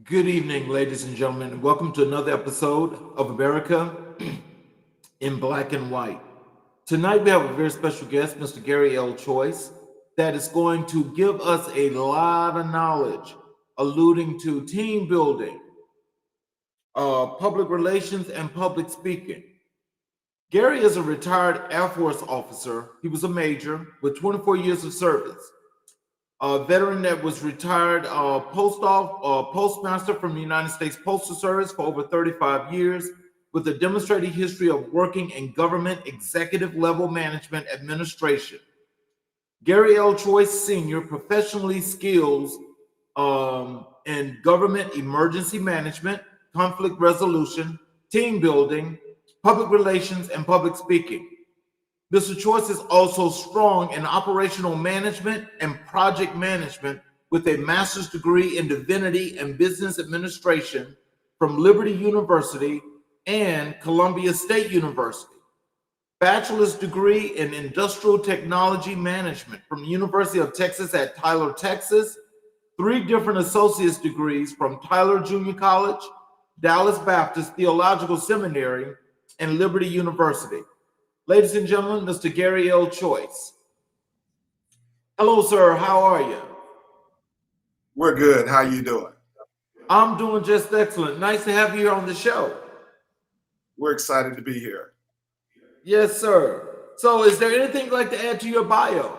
Good evening, ladies and gentlemen, and welcome to another episode of America in Black and White. Tonight we have a very special guest, Mr. Gary L. Choice, that is going to give us a lot of knowledge alluding to team building, public relations, and public speaking. Gary is a retired Air Force officer. He was a major with 24 years of service. A veteran that was retired postmaster from the United States Postal Service for over 35 years, with a demonstrated history of working in government executive level management administration. Gary L. Choice Sr. professionally skills in government emergency management, conflict resolution, team building, public relations, and public speaking. Mr. Choice is also strong in operational management and project management with a master's degree in divinity and business administration from Liberty University and Columbia State University. Bachelor's degree in industrial technology management from the University of Texas at Tyler, Texas. 3 different associate's degrees from Tyler Junior College, Dallas Baptist Theological Seminary, and Liberty University. Ladies and gentlemen, Mr. Gary L. Choice. Hello, sir. How are you? We're good. How you doing? I'm doing just excellent. Nice to have you here on the show. We're excited to be here. Yes, sir. So is there anything you'd like to add to your bio?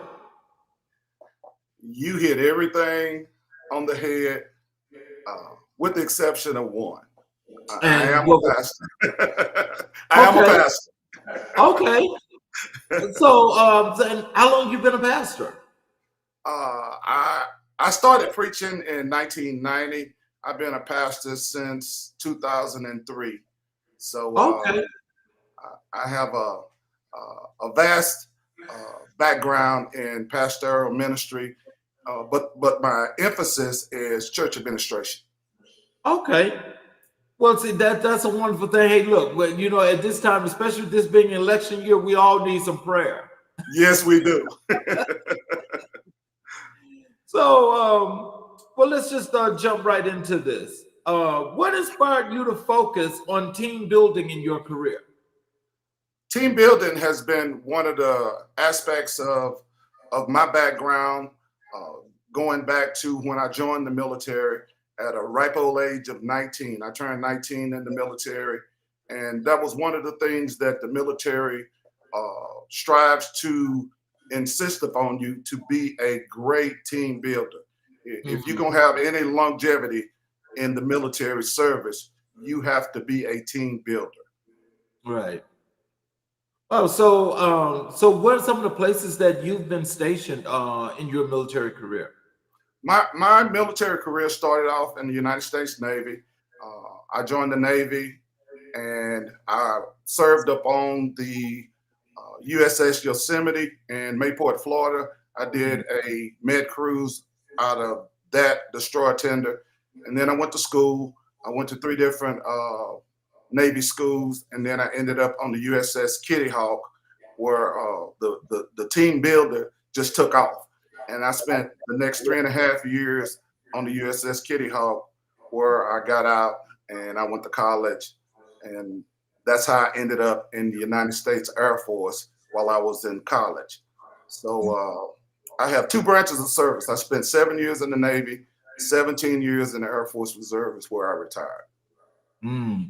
You hit everything on the head, with the exception of one. I am a pastor. I am a pastor. Okay. So, and how long you been a pastor? I started preaching in 1990. I've been a pastor since 2003. So I have a vast background in pastoral ministry, but my emphasis is church administration. Okay. Well, see, that's a wonderful thing. Hey, look, at this time, especially with this being election year, we all need some prayer. Yes, we do. So, well, let's just jump right into this. What inspired you to focus on team building in your career? Team building has been one of the aspects of my background, going back to when I joined the military at a ripe old age of 19. I turned 19 in the military, and that was one of the things that the military strives to insist upon you to be a great team builder. If you're going to have any longevity in the military service, you have to be a team builder. Right. Oh, so what are some of the places that you've been stationed in your military career? My military career started off in the United States Navy. I joined the Navy and I served up on the USS Yosemite in Mayport, Florida. I did a med cruise out of that destroyer tender. And then I went to school. I went to 3 different Navy schools. And then I ended up on the USS Kitty Hawk, where the team builder just took off. And I spent the next 3.5 years on the USS Kitty Hawk, where I got out and I went to college. And that's how I ended up in the United States Air Force while I was in college. So I have 2 branches of service. I spent 7 years in the Navy, 17 years in the Air Force Reserves, where I retired. You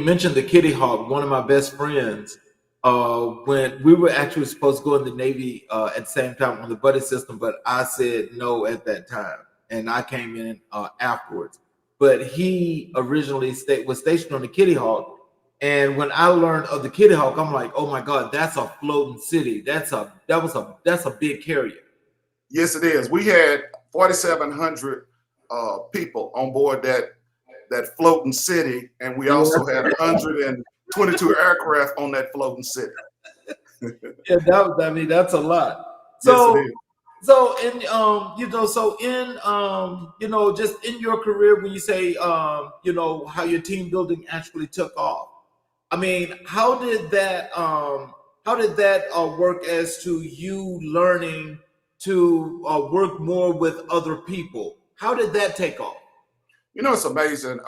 mentioned the Kitty Hawk. One of my best friends, when we were actually supposed to go in the Navy at the same time on the buddy system, but I said no at that time, and I came in afterwards. But he originally was stationed on the Kitty Hawk, and when I learned of the Kitty Hawk, I'm like, oh my God, that's a floating city. That's a big carrier. Yes, it is. We had 4,700 people on board that floating city, and we also had 122 aircraft on that floating city. Yeah, that's a lot. So, yes, just in your career, when you say, how your team building actually took off. I mean, how did that work as to you learning to work more with other people? How did that take off? It's amazing.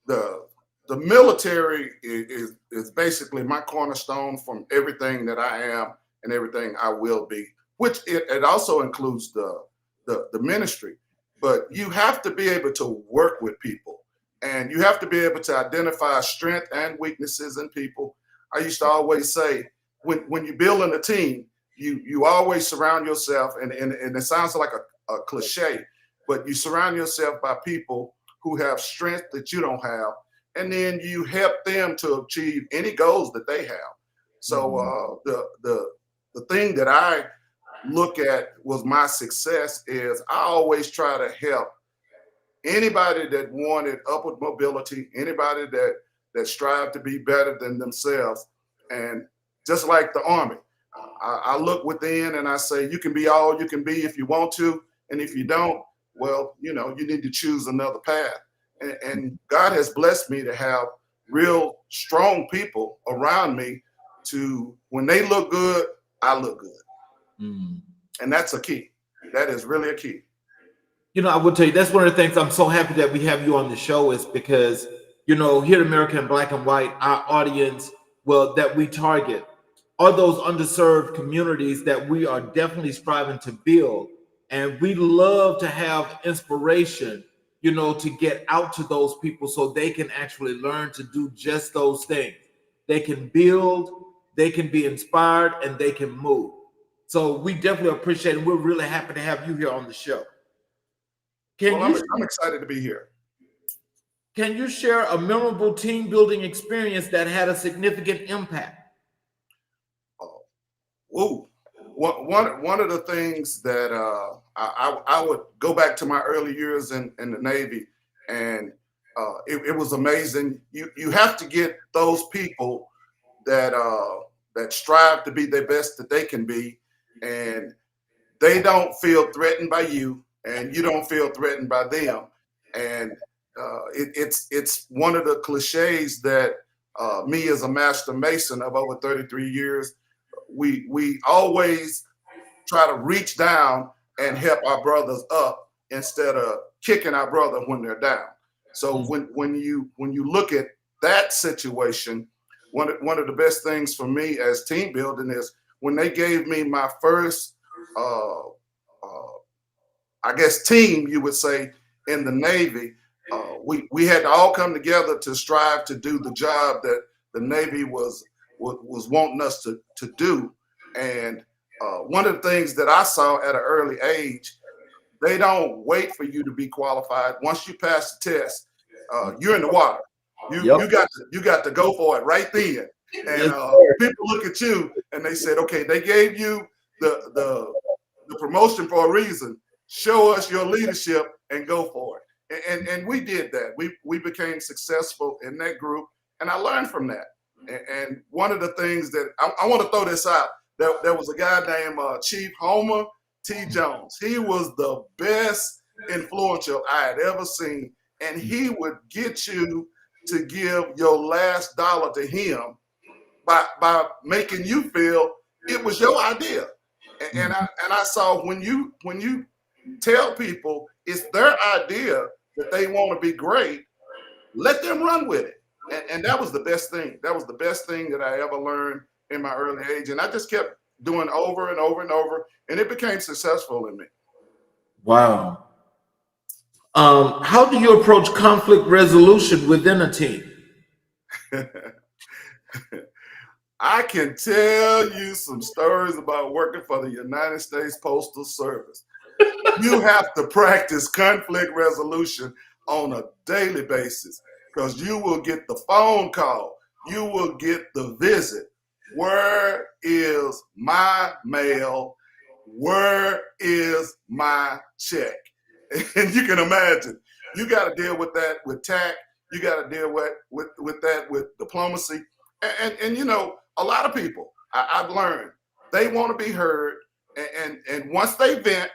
The military is basically my cornerstone from everything that I am and everything I will be, which it also includes the ministry. But you have to be able to work with people, and you have to be able to identify strength and weaknesses in people. I used to always say, when you're building a team, you always surround yourself, and it sounds like a cliche, but you surround yourself by people who have strength that you don't have, and then you help them to achieve any goals that they have. So the thing that I look at was my success is I always try to help anybody that wanted upward mobility, anybody that strived to be better than themselves. And just like the Army, I look within and I say, you can be all you can be if you want to. And if you don't, well, you need to choose another path. And God has blessed me to have real strong people around me to, when they look good, I look good. And that's a key. That is really a key. I will tell you, that's one of the things I'm so happy that we have you on the show, is because, here at American Black and White, our audience, that we target are those underserved communities that we are definitely striving to build. And we love to have inspiration, to get out to those people so they can actually learn to do just those things. They can build, they can be inspired, and they can move. So we definitely appreciate it. We're really happy to have you here on the show. I'm excited to be here. Can you share a memorable team building experience that had a significant impact? One of the things that I would go back to my early years in the Navy, and it was amazing. You have to get those people that strive to be their best that they can be, and they don't feel threatened by you, and you don't feel threatened by them. And it's one of the cliches that me as a master mason of over 33 years, we always try to reach down and help our brothers up instead of kicking our brother when they're down. So when you look at that situation, one of the best things for me as team building is when they gave me my first, I guess, team, you would say, in the Navy. We had to all come together to strive to do the job that the Navy was wanting us to do. And one of the things that I saw at an early age, they don't wait for you to be qualified. Once you pass the test, you're in the water. You got to go for it right then. And people look at you and they said, okay, they gave you the promotion for a reason. Show us your leadership and go for it. And we did that. We became successful in that group, and I learned from that. And one of the things that I want to throw this out, there was a guy named Chief Homer T. Jones. He was the best influential I had ever seen, and he would get you to give your last dollar to him by making you feel it was your idea. And I saw when you tell people it's their idea that they want to be great, let them run with it. And that was the best thing. That was the best thing that I ever learned in my early age. And I just kept doing over and over and over, and it became successful in me. Wow. How do you approach conflict resolution within a team? I can tell you some stories about working for the United States Postal Service. You have to practice conflict resolution on a daily basis, because you will get the phone call, you will get the visit. Where is my mail? Where is my check? And you can imagine, you got to deal with that with tact. You got to deal with that with diplomacy. And a lot of people, I've learned, they want to be heard. And once they vent,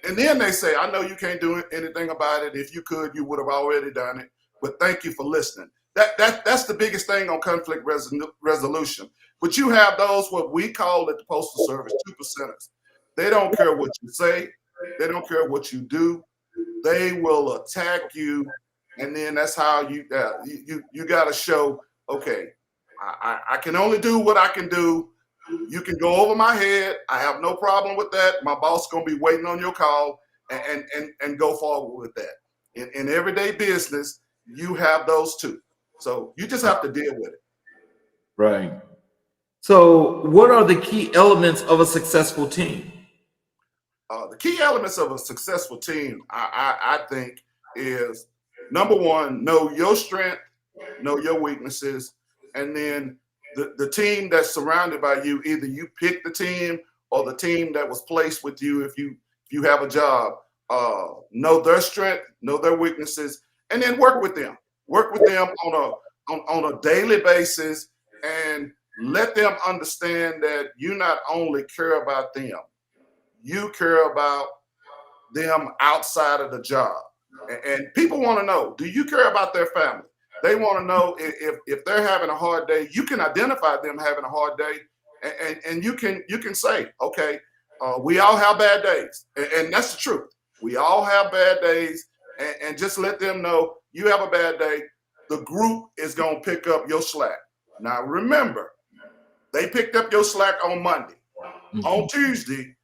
and then they say, I know you can't do anything about it. If you could, you would have already done it. But thank you for listening. That's the biggest thing on conflict resolution. But you have those, what we call at the Postal Service, 2%ers. They don't care what you say. They don't care what you do. They will attack you and then that's how you got to show, okay, I can only do what I can do. You can go over my head. I have no problem with that. My boss is gonna be waiting on your call, and go forward with that. In everyday business, you have those two. So you just have to deal with it. Right. So, what are the key elements of a successful team? The key elements of a successful team, I think, is number one, know your strength, know your weaknesses, and then the team that's surrounded by you, either you pick the team or the team that was placed with you if you have a job, know their strength, know their weaknesses, and then work with them. Work with them on a daily basis, and let them understand that you not only care about them, you care about them outside of the job. And people want to know, do you care about their family? They want to know if they're having a hard day. You can identify them having a hard day, and you can say, okay, we all have bad days, and that's the truth. We all have bad days, and just let them know you have a bad day. The group is gonna pick up your slack. Now remember, they picked up your slack on Monday. On Tuesday,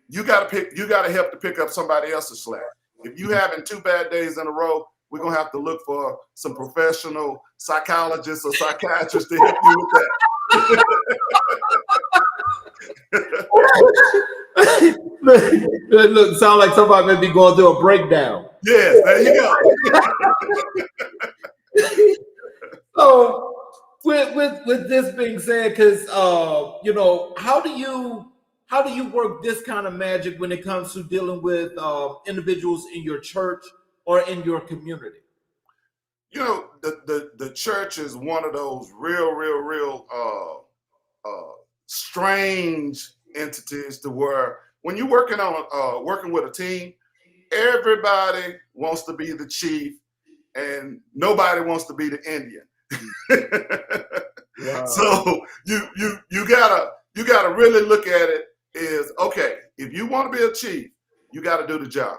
you gotta help to pick up somebody else's slack. If you having 2 bad days in a row, we're gonna have to look for some professional psychologists or psychiatrists to help you with that. Look, sound like somebody may be going through a breakdown. Yes, there you go. So, with this being said, because how do you work this kind of magic when it comes to dealing with individuals in your church or in your community? The church is one of those real strange entities, to where when you're working with a team, everybody wants to be the chief and nobody wants to be the Indian. Wow. So you gotta really look at it is, okay, if you want to be a chief, you got to do the job.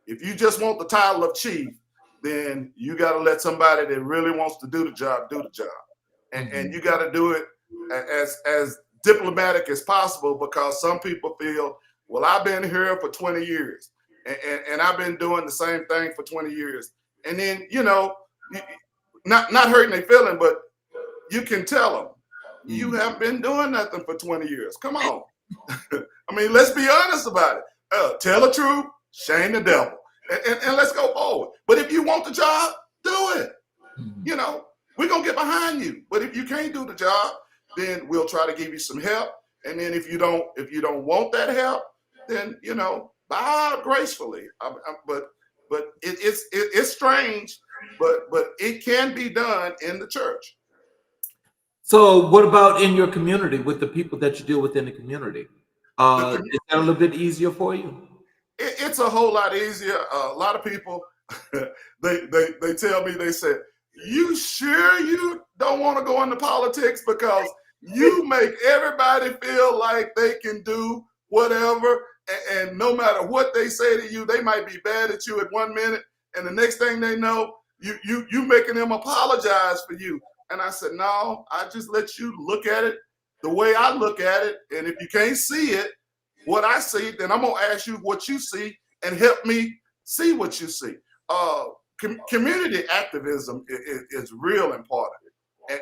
If you just want the title of chief, then you got to let somebody that really wants to do the job do the job, and you got to do it as diplomatic as possible, because some people feel, well, I've been here for 20 years and I've been doing the same thing for 20 years, and then not hurting their feeling, but you can tell them you haven't been doing nothing for 20 years. Come on. I mean, let's be honest about it. Tell the truth, shame the devil, and let's go forward. But if you want the job, do it. We're gonna get behind you. But if you can't do the job, then we'll try to give you some help. And then if you don't want that help, then bow out gracefully. But it's strange, but it can be done in the church. So what about in your community, with the people that you deal with in the community? Is that a little bit easier for you? It's a whole lot easier. A lot of people, they tell me, they said, you sure you don't want to go into politics, because you make everybody feel like they can do whatever, and no matter what they say to you, they might be bad at you at 1 minute, and the next thing they know, you making them apologize for you. And I said, no, I just let you look at it the way I look at it, and if you can't see it, what I see, then I'm gonna ask you what you see and help me see what you see. Community activism is real important.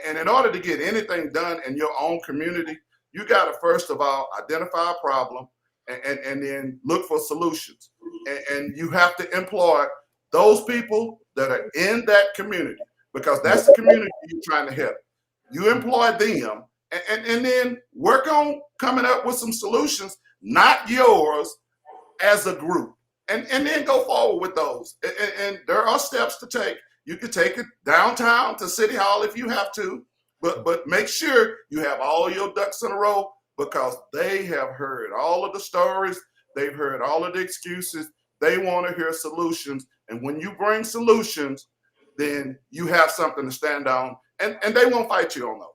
And in order to get anything done in your own community, you got to first of all identify a problem, and then look for solutions. And you have to employ those people that are in that community, because that's the community you're trying to help. You employ them, and then work on coming up with some solutions, not yours, as a group. And then go forward with those. And there are steps to take. You could take it downtown to City Hall if you have to, but make sure you have all your ducks in a row, because they have heard all of the stories. They've heard all of the excuses. They want to hear solutions. And when you bring solutions, then you have something to stand on, and they won't fight you on those.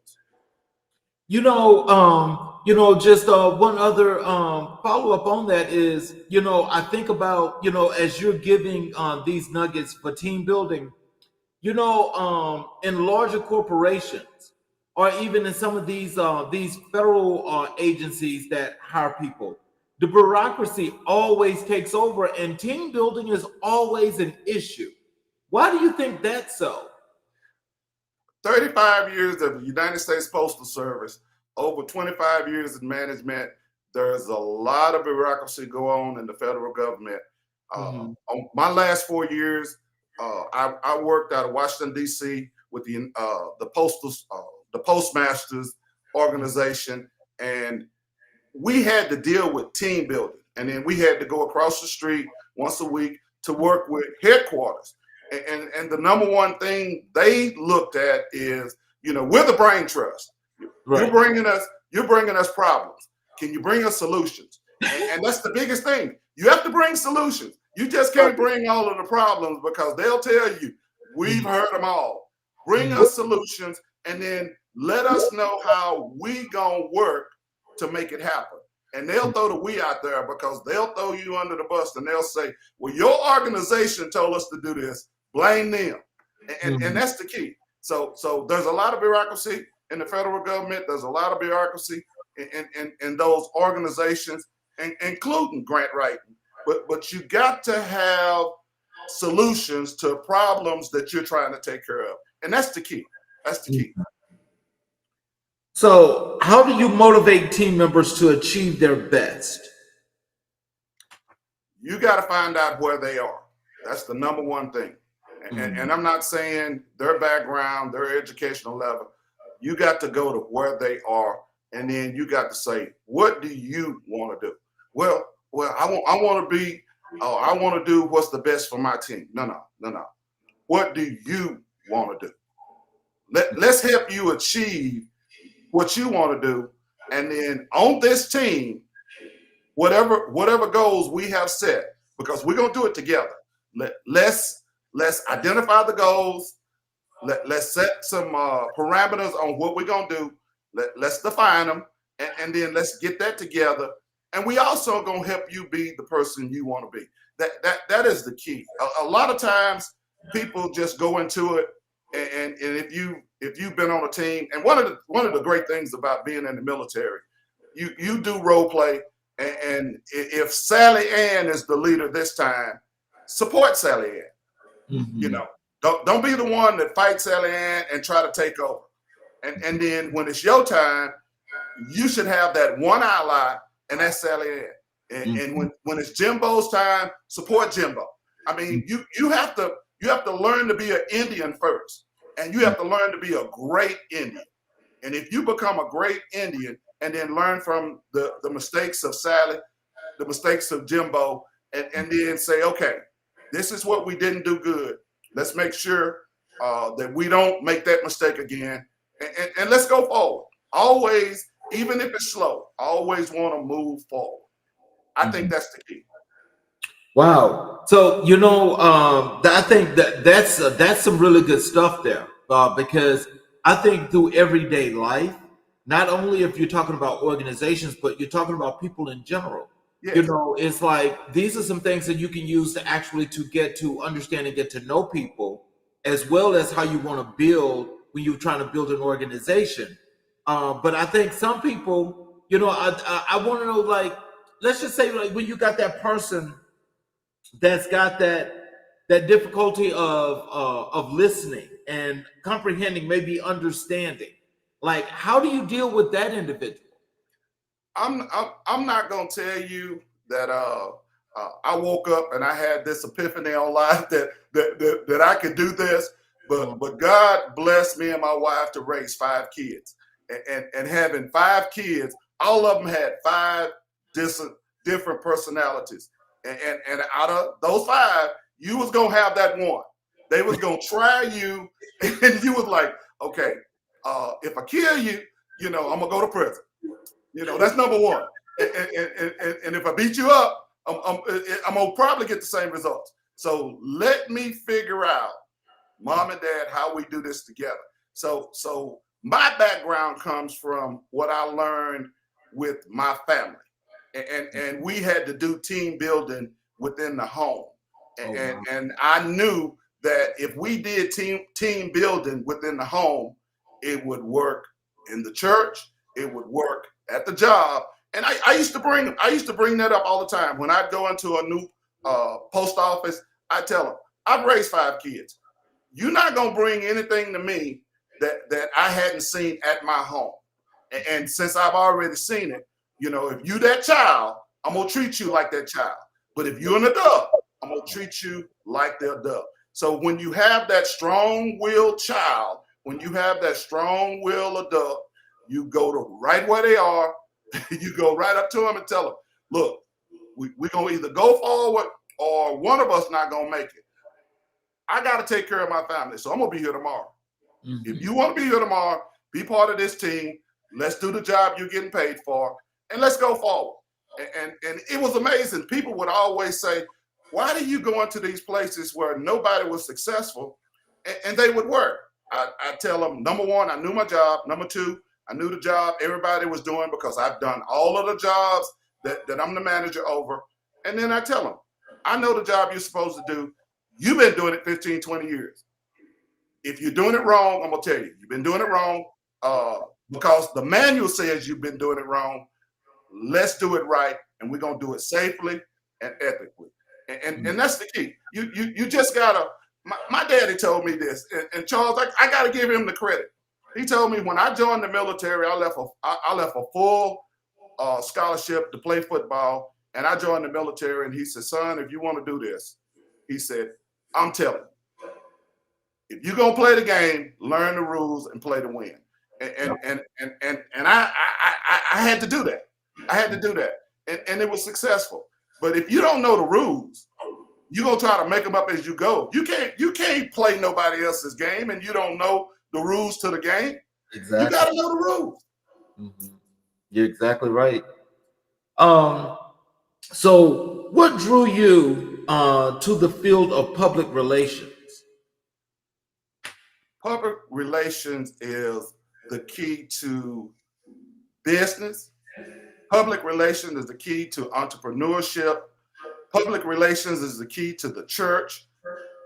Just one other follow-up on that is, I think about, as you're giving these nuggets for team building, in larger corporations, or even in some of these federal agencies that hire people, the bureaucracy always takes over, and team building is always an issue. Why do you think that's so? 35 years of the United States Postal Service, over 25 years in management. There's a lot of bureaucracy go on in the federal government. Mhm. On my last 4 years, I worked out of Washington D.C. with the Postmasters organization, and we had to deal with team building, and then we had to go across the street once a week to work with headquarters. And the number one thing they looked at is, we're the brain trust. You're Right. bringing us problems. Can you bring us solutions? And that's the biggest thing. You have to bring solutions. You just can't bring all of the problems, because they'll tell you, we've heard them all. Bring Mhm. us solutions, and then let us know how we gonna work to make it happen. And they'll throw the we out there, because they'll throw you under the bus, and they'll say, well, your organization told us to do this. Blame them. And Mhm. that's the key. So there's a lot of bureaucracy in the federal government. There's a lot of bureaucracy in those organizations, including grant writing. But you got to have solutions to problems that you're trying to take care of. And that's the key. That's the key. So, how do you motivate team members to achieve their best? You got to find out where they are. That's the number one thing. And I'm not saying their background, their educational level. You got to go to where they are, and then you got to say, what do you want to do? Well, I want to be. Oh, I want to do what's the best for my team. No. What do you want to do? Let's help you achieve what you want to do, and then on this team, whatever goals we have set, because we're gonna do it together. Let's identify the goals. Let's set some parameters on what we're gonna do. Let's define them, and then let's get that together. And we also gonna help you be the person you want to be. That is the key. A lot of times people just go into it, and if you've been on a team, and one of the great things about being in the military, you do role play, and if Sally Ann is the leader this time, support Sally Ann. You Mhm. know, don't be the one that fights Sally Ann and try to take over. And then when it's your time, you should have that one ally, and that's Sally Ann. And Mhm. when it's Jimbo's time, support Jimbo. I mean, you have to learn to be an Indian first, and you have to learn to be a great Indian. And if you become a great Indian and then learn from the mistakes of Sally, the mistakes of Jimbo, and then say, okay, this is what we didn't do good. Let's make sure that we don't make that mistake again. And let's go forward. Always, even if it's slow, always want to move forward. I think Mhm. that's the key. Wow. So I think that's some really good stuff there, because I think through everyday life, not only if you're talking about organizations, but you're talking about people in general. Yes. It's like these are some things that you can use to actually to get to understand and get to know people, as well as how you want to build when you're trying to build an organization. But I think some people, I want to know, like, let's just say, like, when you got that person that's got that difficulty of listening and comprehending, maybe understanding. Like, how do you deal with that individual? I'm not gonna tell you that I woke up and I had this epiphany on life that I could do this, Mm. but God blessed me and my wife to raise 5 kids, and having 5 kids, all of them had 5 different personalities, and out of those 5, you was gonna have that one. They was gonna try you, and you was like, okay, if I kill you, I'm gonna go to prison. That's number one. And if I beat you up, I'm gonna probably get the same results. So let me figure out, mom and dad, how we do this together. So my background comes from what I learned with my family, and we had to do team building within the home, Oh, wow. and I knew that if we did team building within the home, it would work in the church, it would work at the job. And I used to bring that up all the time. When I'd go into a new post office, I tell them, I've raised 5 kids. You're not gonna bring anything to me that I hadn't seen at my home. And since I've already seen it, you know, if you that child, I'm gonna treat you like that child. But if you're an adult, I'm gonna treat you like the adult. So when you have that strong-willed child, when you have that strong-willed adult, you go to right where they are, you go right up to them and tell them, look, we're gonna either go forward or one of us not gonna make it. I gotta take care of my family, so I'm gonna be here tomorrow. Mm-hmm. If you want to be here tomorrow, be part of this team. Let's do the job you're getting paid for, and let's go forward. And it was amazing. People would always say, why do you go into these places where nobody was successful? And they would work. I tell them, number one, I knew my job. Number two, I knew the job everybody was doing because I've done all of the jobs that I'm the manager over. And then I tell them, I know the job you're supposed to do. You've been doing it 15, 20 years. If you're doing it wrong, I'm going to tell you, you've been doing it wrong because the manual says you've been doing it wrong. Let's do it right, and we're going to do it safely and ethically. And that's the key. You just got to, my daddy told me this, and Charles, I got to give him the credit. He told me when I joined the military, I left a full scholarship to play football, and I joined the military, and he said, son, if you want to do this, he said, I'm telling you, if you're gonna play the game, learn the rules and play to win. And I had to do that. I had to do that, and it was successful. But if you don't know the rules, you're gonna try to make them up as you go. You can't play nobody else's game, and you don't know the rules to the game. Exactly. You got to know the rules. Mm-hmm. You're exactly right. So what drew you to the field of public relations? Public relations is the key to business. Public relations is the key to entrepreneurship. Public relations is the key to the church.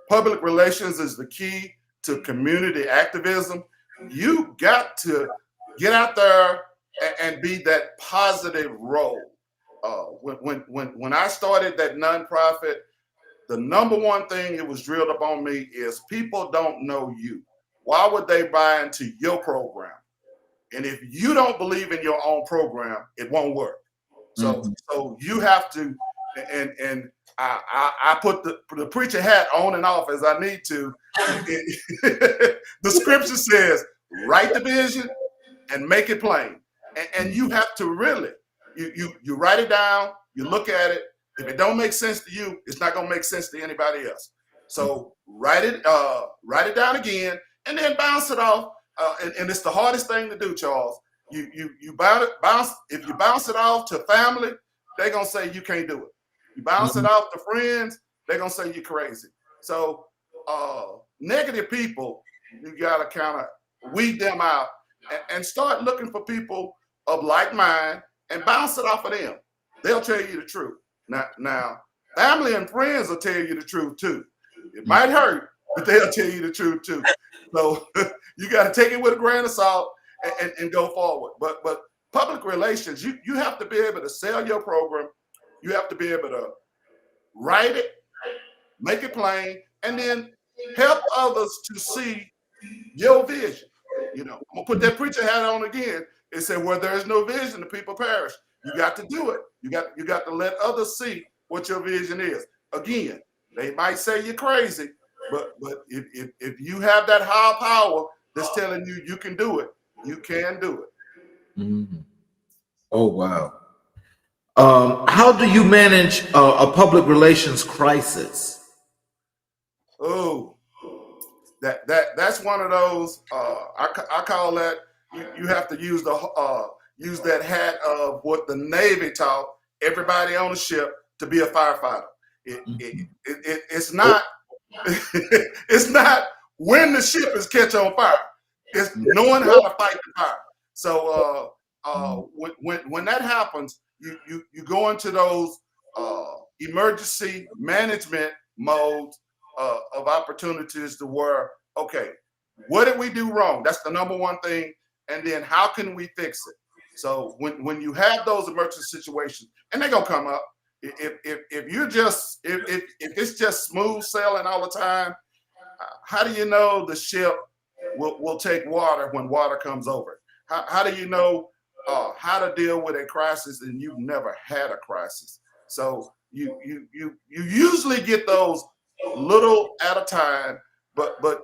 Public relations is the key to community activism. You got to get out there and be that positive role. When I started that nonprofit, the number one thing it was drilled upon me is people don't know you. Why would they buy into your program? And if you don't believe in your own program, it won't work. So you have to, and I put the preacher hat on and off as I need to. The scripture says, write the vision and make it plain. And you have to really, you write it down, you look at it. If it don't make sense to you, it's not gonna make sense to anybody else. So write it down again, and then bounce it off. And it's the hardest thing to do, Charles. You bounce. If you bounce it off to family, they're gonna say you can't do it. You bounce it off to friends, they're gonna say you're crazy. So negative people, you gotta kind of weed them out and start looking for people of like mind and bounce it off of them. They'll tell you the truth. Now, family and friends will tell you the truth too. It might hurt, but they'll tell you the truth too. So you got to take it with a grain of salt and go forward. But public relations, you have to be able to sell your program. You have to be able to write it, make it plain, and then help others to see your vision. You know, I'm gonna put that preacher hat on again. It said, where there is no vision, the people perish. You got to do it. You got to let others see what your vision is. Again, they might say you're crazy, but if you have that higher power that's telling you you can do it, you can do it. Mm-hmm. Oh, wow. How do you manage a public relations crisis? Oh, that's one of those. I call that you have to use use that hat of what the Navy taught everybody on the ship to be a firefighter. It's not it's not when the ship is catch on fire. It's knowing how to fight the fire. So when that happens, you go into those emergency management modes of opportunities to where, okay, what did we do wrong? That's the number one thing. And then how can we fix it? So when you have those emergency situations, and they're gonna come up, if you're just if it's just smooth sailing all the time, how do you know the ship will take water when water comes over? How do you know how to deal with a crisis and you've never had a crisis? So you usually get those little at a time, but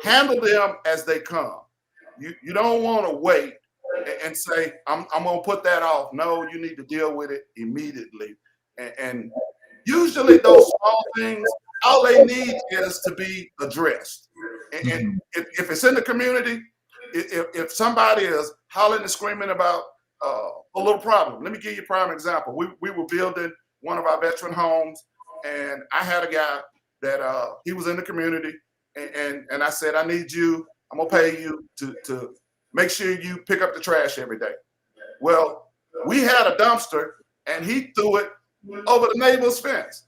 handle them as they come. You don't want to wait and say, I'm gonna put that off. No, you need to deal with it immediately. And usually those small things, all they need is to be addressed. And if it's in the community, if somebody is hollering and screaming about a little problem, let me give you a prime example. We were building one of our veteran homes, and I had a guy that he was in the community, and I said, I need you, I'm gonna pay you to make sure you pick up the trash every day. Well, we had a dumpster, and he threw it over the neighbor's fence.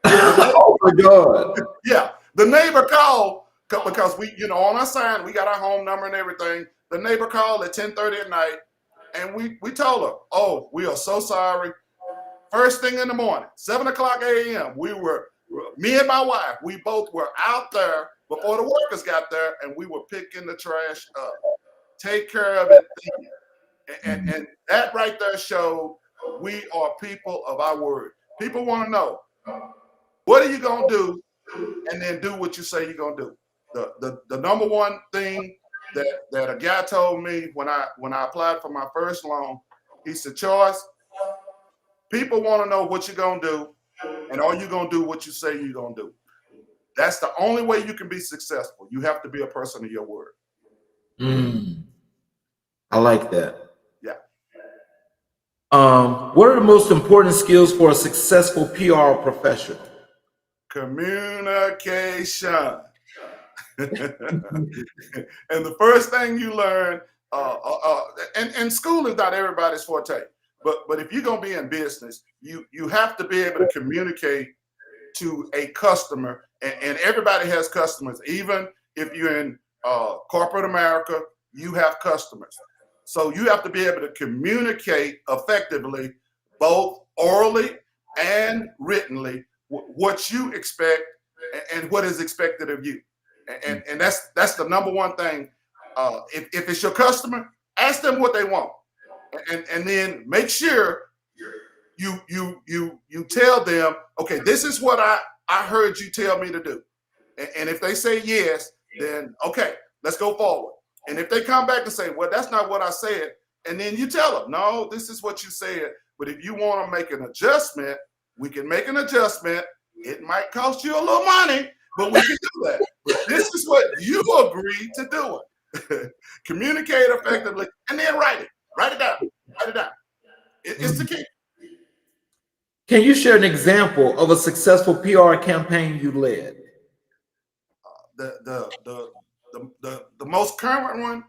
Oh my God. Yeah, the neighbor called because we, on our sign, we got our home number and everything. The neighbor called at 10:30 at night, and we told her, oh, we are so sorry. First thing in the morning, 7 o'clock a.m., me and my wife, we both were out there before the workers got there, and we were picking the trash up. Take care of it. And that right there showed we are people of our word. People want to know, what are you going to do? And then do what you say you're going to do. The number one thing that a guy told me when I applied for my first loan, he said, Charles, people want to know what you're going to do, and are you going to do what you say you're going to do? That's the only way you can be successful. You have to be a person of your word. I like that. Yeah. What are the most important skills for a successful PR professional? Communication. And the first thing you learn, and school is not everybody's forte, but if you're gonna be in business, you have to be able to communicate to a customer, and everybody has customers. Even if you're in corporate America, you have customers. So you have to be able to communicate effectively, both orally and writtenly, what you expect and what is expected of you. And that's the number one thing. If it's your customer, ask them what they want, and then make sure you tell them, okay, this is what I heard you tell me to do. And if they say yes, then okay, let's go forward. And if they come back and say, well, that's not what I said, and then you tell them, no, this is what you said. But if you want to make an adjustment, we can make an adjustment. It might cost you a little money, but we can do that. But this is what you agreed to do. Communicate effectively, and then write it. Write it down. Write it down. It's the key. Can you share an example of a successful PR campaign you led? The most current one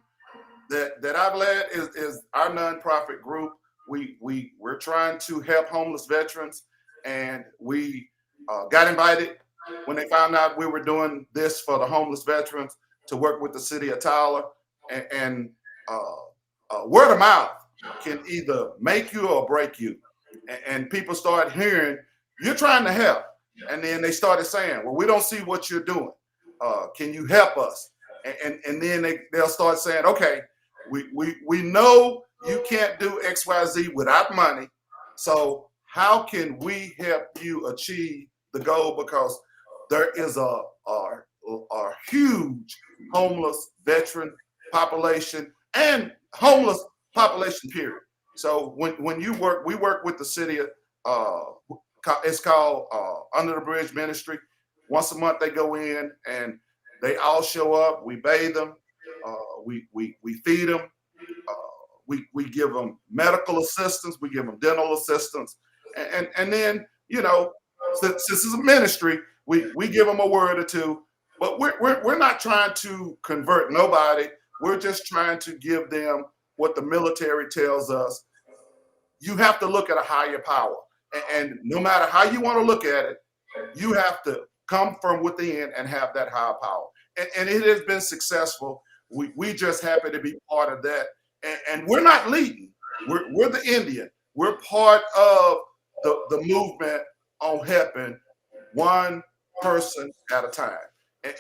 that I've led is our nonprofit group. We're trying to help homeless veterans, and we got invited when they found out we were doing this for the homeless veterans to work with the city of Tyler, and word of mouth can either make you or break you. And people start hearing you're trying to help, and then they started saying, well, we don't see what you're doing. Can you help us? And then they'll start saying, okay, we know you can't do XYZ without money. So how can we help you achieve the goal? Because there is a huge homeless veteran population and homeless population period. So when we work with the city, it's called Under the Bridge Ministry. Once a month they go in and they all show up. We bathe them, we feed them, we give them medical assistance, we give them dental assistance, and then since this is a ministry, we give them a word or two. But we're not trying to convert nobody. We're just trying to give them what the military tells us. You have to look at a higher power, and no matter how you want to look at it, you have to come from within and have that higher power. And it has been successful. We just happy to be part of that. And we're not leading. We're the Indian. We're part of the movement on helping one person at a time.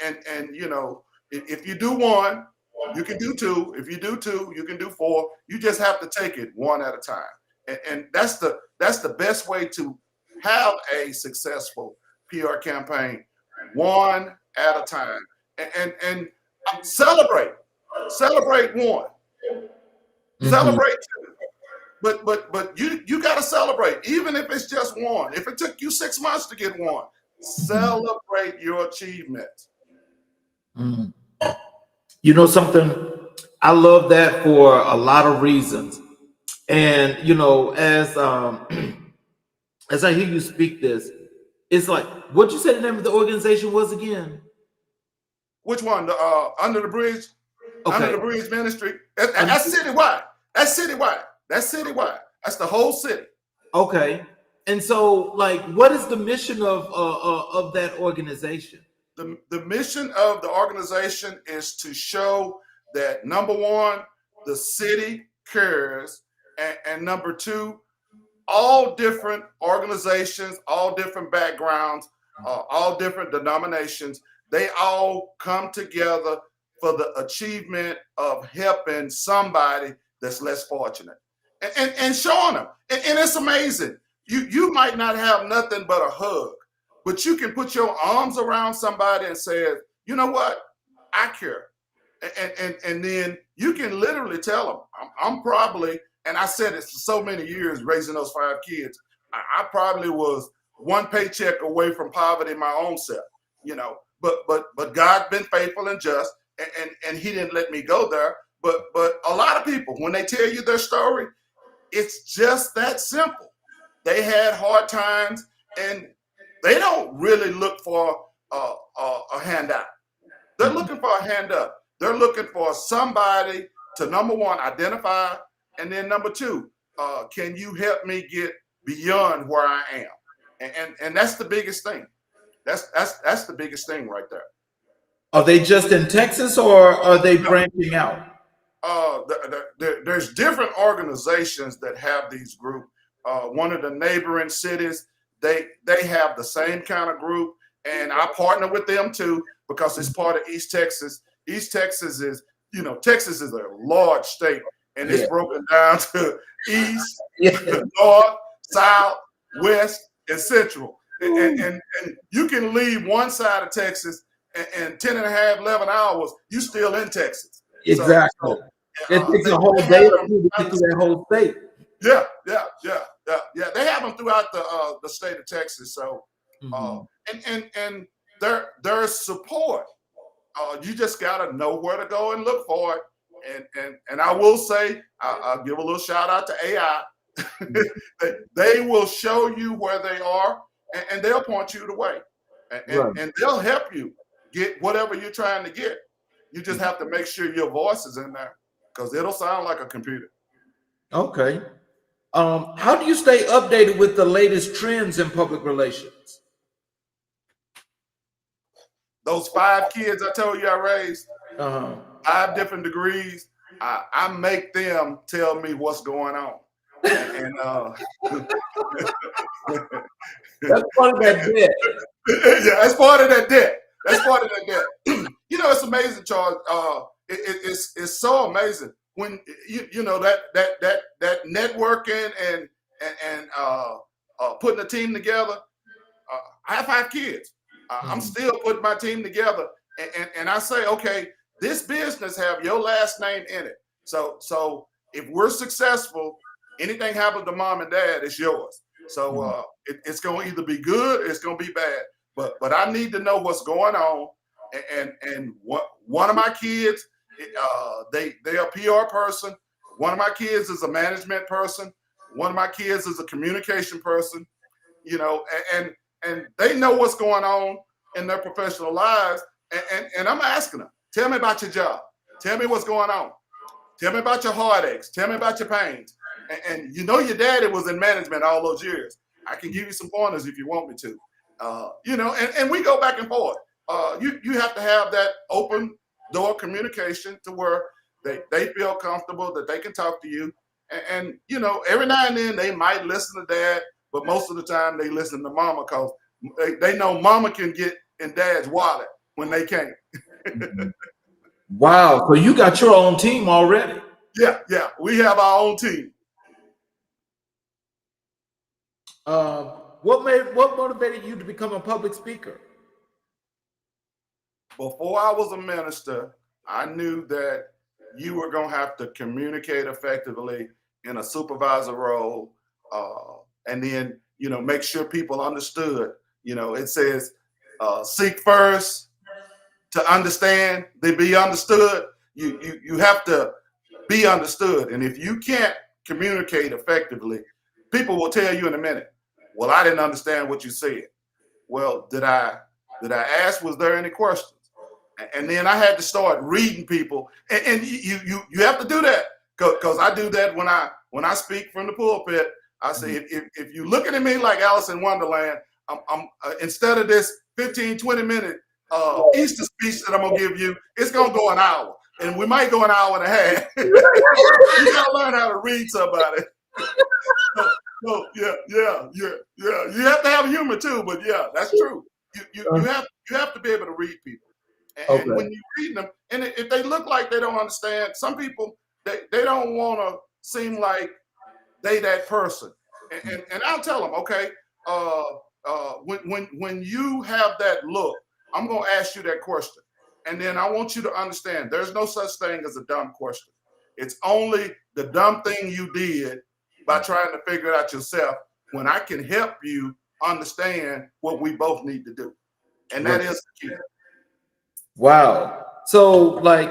And you know, if you do one, you can do two. If you do two, you can do four. You just have to take it one at a time. And that's the best way to have a successful PR campaign, one at a time. And celebrate one, celebrate two. But you got to celebrate, even if it's just one. If it took you 6 months to get one, celebrate your achievements. Mhm. You know something? I love that for a lot of reasons. And you know, as as I hear you speak this, it's like what you said the name of the organization was again. Which one? The Under the Bridge, Under Okay. the Bridge Ministry. That's citywide. That's citywide. That's citywide. That's the whole city. Okay. And so, like, what is the mission of that organization? The mission of the organization is to show that, number one, the city cares, and number two, all different organizations, all different backgrounds, all different denominations, they all come together for the achievement of helping somebody that's less fortunate and showing them. And it's amazing. You might not have nothing but a hug, but you can put your arms around somebody and say, you know what? I care. And then you can literally tell them, I'm probably, and I said it for so many years raising those 5 kids, I probably was one paycheck away from poverty my own self, you know, but God's been faithful and just, and he didn't let me go there. But a lot of people, when they tell you their story, it's just that simple. They had hard times, and they don't really look for a handout. They're looking for a hand up. They're looking for somebody to, number one, identify, and then number two, can you help me get beyond where I am? And that's the biggest thing. That's the biggest thing right there. Are they just in Texas or are they branching out? There's different organizations that have these groups. One of the neighboring cities, they have the same kind of group, and I partner with them too because it's part of East Texas. East Texas is, you know, Texas is a large state, and it's broken down to east, north, south, west, and central. And you can leave one side of Texas and 10 and a half, 11 hours, you still in Texas. Exactly. So, it takes a whole day to get through that whole state. Yeah. They have them throughout the state of Texas. So, and their support. You just gotta know where to go and look for it. And I will say, I'll give a little shout out to AI. They will show you where they are, and they'll point you the way, and they'll help you get whatever you're trying to get. You just have to make sure your voice is in there, because it'll sound like a computer. Okay. How do you stay updated with the latest trends in public relations? Those 5 kids I told you I raised, Uh-huh. 5 different degrees, I make them tell me what's going on. And That's part of that debt. yeah, that's part of that debt. That's part of that debt. You know, it's amazing, Charles. It's so amazing when you know that networking and putting a team together. I have 5 kids. I'm still putting my team together, and I say, okay, this business have your last name in it. So if we're successful, anything happens to mom and dad, it's yours. So it's going to either be good, or it's going to be bad. But I need to know what's going on. And one of my kids, they're a PR person. One of my kids is a management person. One of my kids is a communication person. You know, and they know what's going on in their professional lives. And I'm asking them, tell me about your job. Tell me what's going on. Tell me about your heartaches. Tell me about your pains. And you know your daddy was in management all those years. I can give you some pointers if you want me to. and we go back and forth. You have to have that open door communication to where they feel comfortable that they can talk to you. And every now and then they might listen to dad, but most of the time they listen to mama because they know mama can get in dad's wallet when they can't. Wow. So you got your own team already. Yeah. We have our own team. What motivated you to become a public speaker? Before I was a minister, I knew that you were going to have to communicate effectively in a supervisor role, and then make sure people understood. It says seek first to understand, then be understood. You have to be understood, and if you can't communicate effectively, people will tell you in a minute, well, I didn't understand what you said. Well, did I ask, was there any questions? And then I had to start reading people, and you have to do that because I do that when I speak from the pulpit. I say, if you're looking at me like Alice in Wonderland, I'm instead of this 15-20 minute Easter speech that I'm gonna give you, it's gonna go an hour, and we might go an hour and a half. You gotta learn how to read somebody. So yeah. You have to have humor too, but yeah, that's true. You have to be able to read people. And when you read them, and if they look like they don't understand, some people they don't want to seem like they that person. And I'll tell them, okay, when you have that look, I'm gonna ask you that question, and then I want you to understand there's no such thing as a dumb question. It's only the dumb thing you did by trying to figure it out yourself. When I can help you understand what we both need to do, and that is the key. Wow. So, like,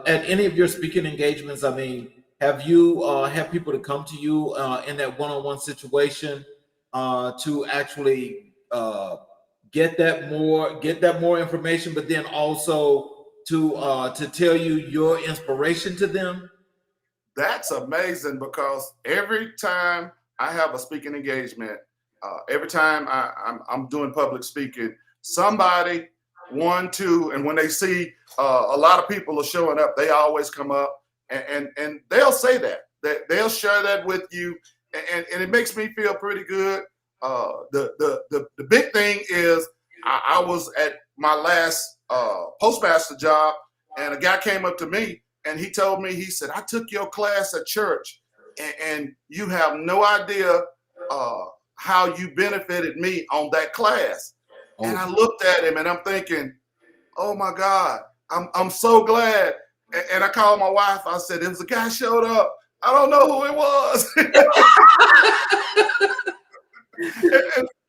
at any of your speaking engagements, I mean, have you had people to come to you in that one-on-one situation to actually get that more information, but then also to tell you your inspiration to them? That's amazing because every time I have a speaking engagement, every time I'm doing public speaking, somebody, one, two, and when they see a lot of people are showing up, they always come up and they'll say that they'll share that with you, and it makes me feel pretty good. The big thing is I was at my last postmaster job, and a guy came up to me and he told me, he said, I took your class at church, and you have no idea how you benefited me on that class. Oh. And I looked at him and I'm thinking, oh my God, I'm so glad. And I called my wife. I said, there was a guy showed up. I don't know who it was. And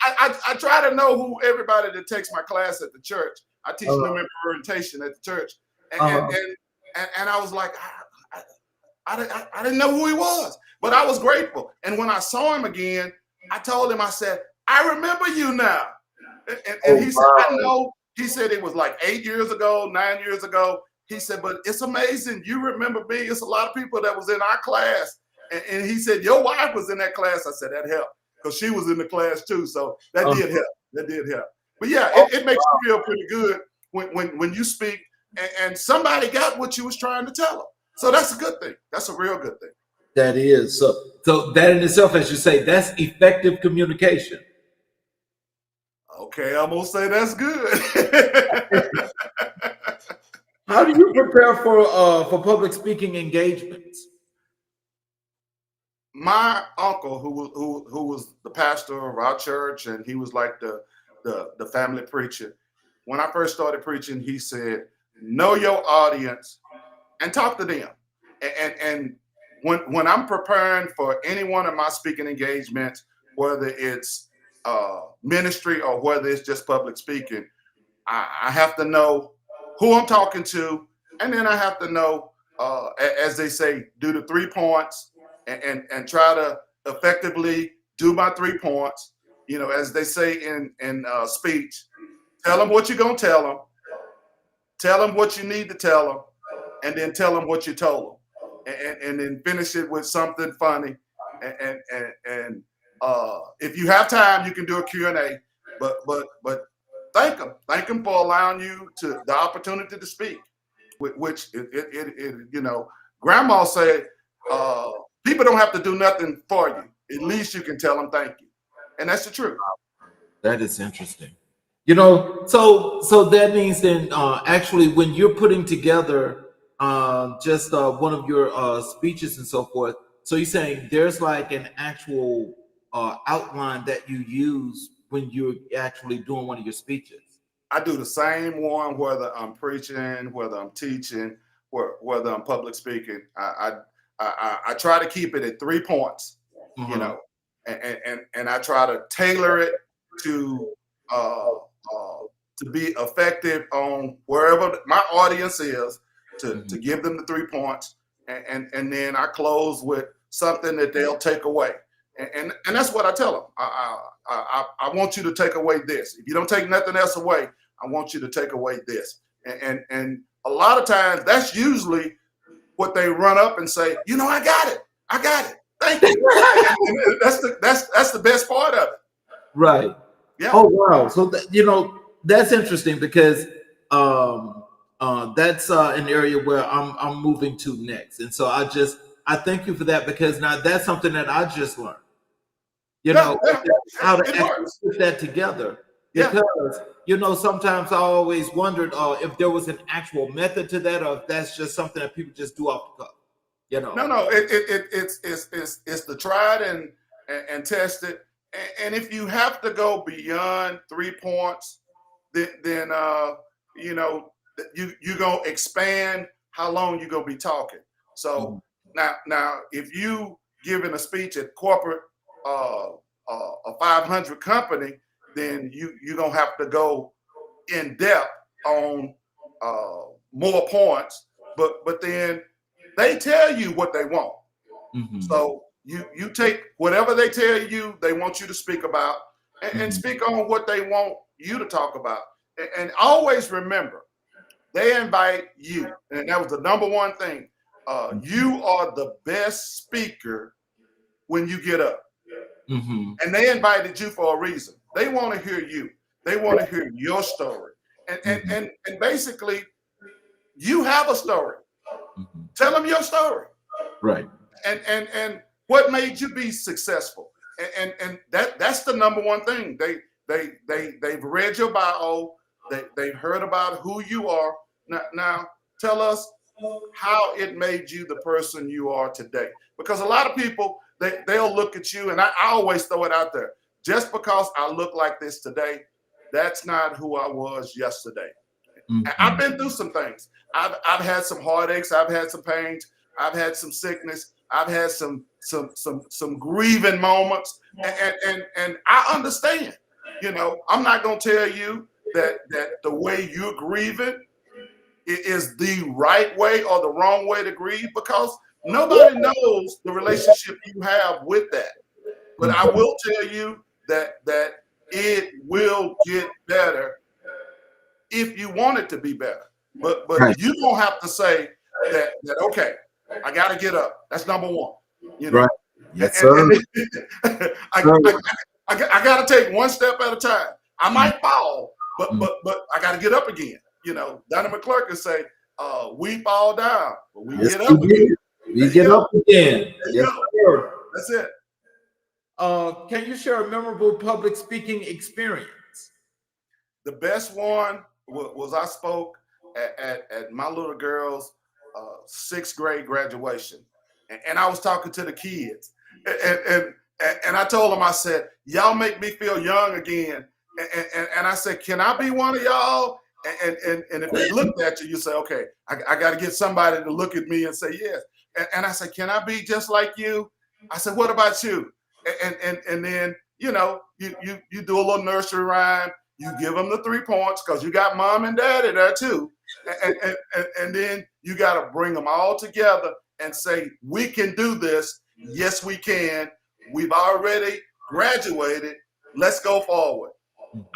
I try to know who everybody that takes my class at the church. I teach new orientation at the church. And I was like, I didn't know who he was, but I was grateful. And when I saw him again, I told him, I said, I remember you now. And he said, I know. He said it was like 8 years ago, 9 years ago. He said, but it's amazing. You remember me. It's a lot of people that was in our class. And he said, your wife was in that class. I said, that helped because she was in the class too. So that did help. That did help. But yeah, it makes you feel pretty good when you speak and somebody got what you was trying to tell them. So that's a good thing. That's a real good thing. That is. So that in itself, as you say, that's effective communication. Okay, I'm gonna say that's good. How do you prepare for public speaking engagements? My uncle, who was the pastor of our church, and he was like the family preacher. When I first started preaching, he said, "Know your audience and talk to them." And when I'm preparing for any one of my speaking engagements, whether it's ministry or whether it's just public speaking, I have to know who I'm talking to, and then I have to know, as they say, do the 3 points and try to effectively do my 3 points. You know, as they say in speech, tell them what you're gonna tell them what you need to tell them, and then tell them what you told them, and then finish it with something funny. And if you have time, you can do a Q&A, but thank them for allowing you to the opportunity to speak. Which Grandma said, people don't have to do nothing for you. At least you can tell them thank you, and that's the truth. That is interesting. So that means then, actually, when you're putting together just one of your speeches and so forth, so you're saying there's like an actual outline that you use when you're actually doing one of your speeches. I do the same one whether I'm preaching, whether I'm teaching, whether I'm public speaking. I try to keep it at 3 points, you know, and I try to tailor it to be effective on wherever my audience is, to give them the 3 points, and then I close with something that they'll take away, and that's what I tell them. I want you to take away this. If you don't take nothing else away, I want you to take away this. And a lot of times that's usually what they run up and say, I got it. Thank you. That's the best part of it. Right. Yeah. Oh wow. So that's interesting because that's an area where I'm moving to next, and so I thank you for that, because now that's something that I just learned. How to actually put that together. Because sometimes I always wondered if there was an actual method to that, or if that's just something that people just do off the cuff. No, it's the tried and tested. And if you have to go beyond 3 points, then you gonna expand how long you gonna be talking. So now if you giving a speech at corporate a 500 company, then you're gonna have to go in depth on more points. But then they tell you what they want. So you take whatever they tell you they want you to speak about, and speak on what they want you to talk about. And always remember, they invite you, and that was the number one thing. You are the best speaker when you get up. And they invited you for a reason. They want to hear you. They want to hear your story. And basically, you have a story. Tell them your story. Right. And what made you be successful. And that's the number one thing. They've read your bio. They've heard about who you are. Now tell us how it made you the person you are today. Because a lot of people, they'll look at you, and I always throw it out there. Just because I look like this today, that's not who I was yesterday. I've been through some things. I've had some heartaches. I've had some pains. I've had some sickness. I've had some grieving moments, and I understand. I'm not gonna tell you that the way you're grieving is the right way or the wrong way to grieve, because nobody knows the relationship you have with that. But I will tell you that it will get better if you want it to be better. But you don't have to say that okay, I got to get up. That's number one. Right. Yes, sir. I got to take one step at a time. I might fall, but I got to get up again. Donnie McClurkin say, we fall down, but we get up again. We get up again. Yes, sir. That's it. Can you share a memorable public speaking experience? The best one was I spoke at my little girl's 6th grade graduation, and I was talking to the kids, and I told them, I said, y'all make me feel young again, and I said, can I be one of y'all? And if they looked at you, you say, okay, I got to get somebody to look at me and say yes. And I said, can I be just like you? I said, what about you? And then you do a little nursery rhyme. You give them the 3 points because you got mom and daddy there too. And then you got to bring them all together and say, we can do this. Yes, we can. We've already graduated. Let's go forward.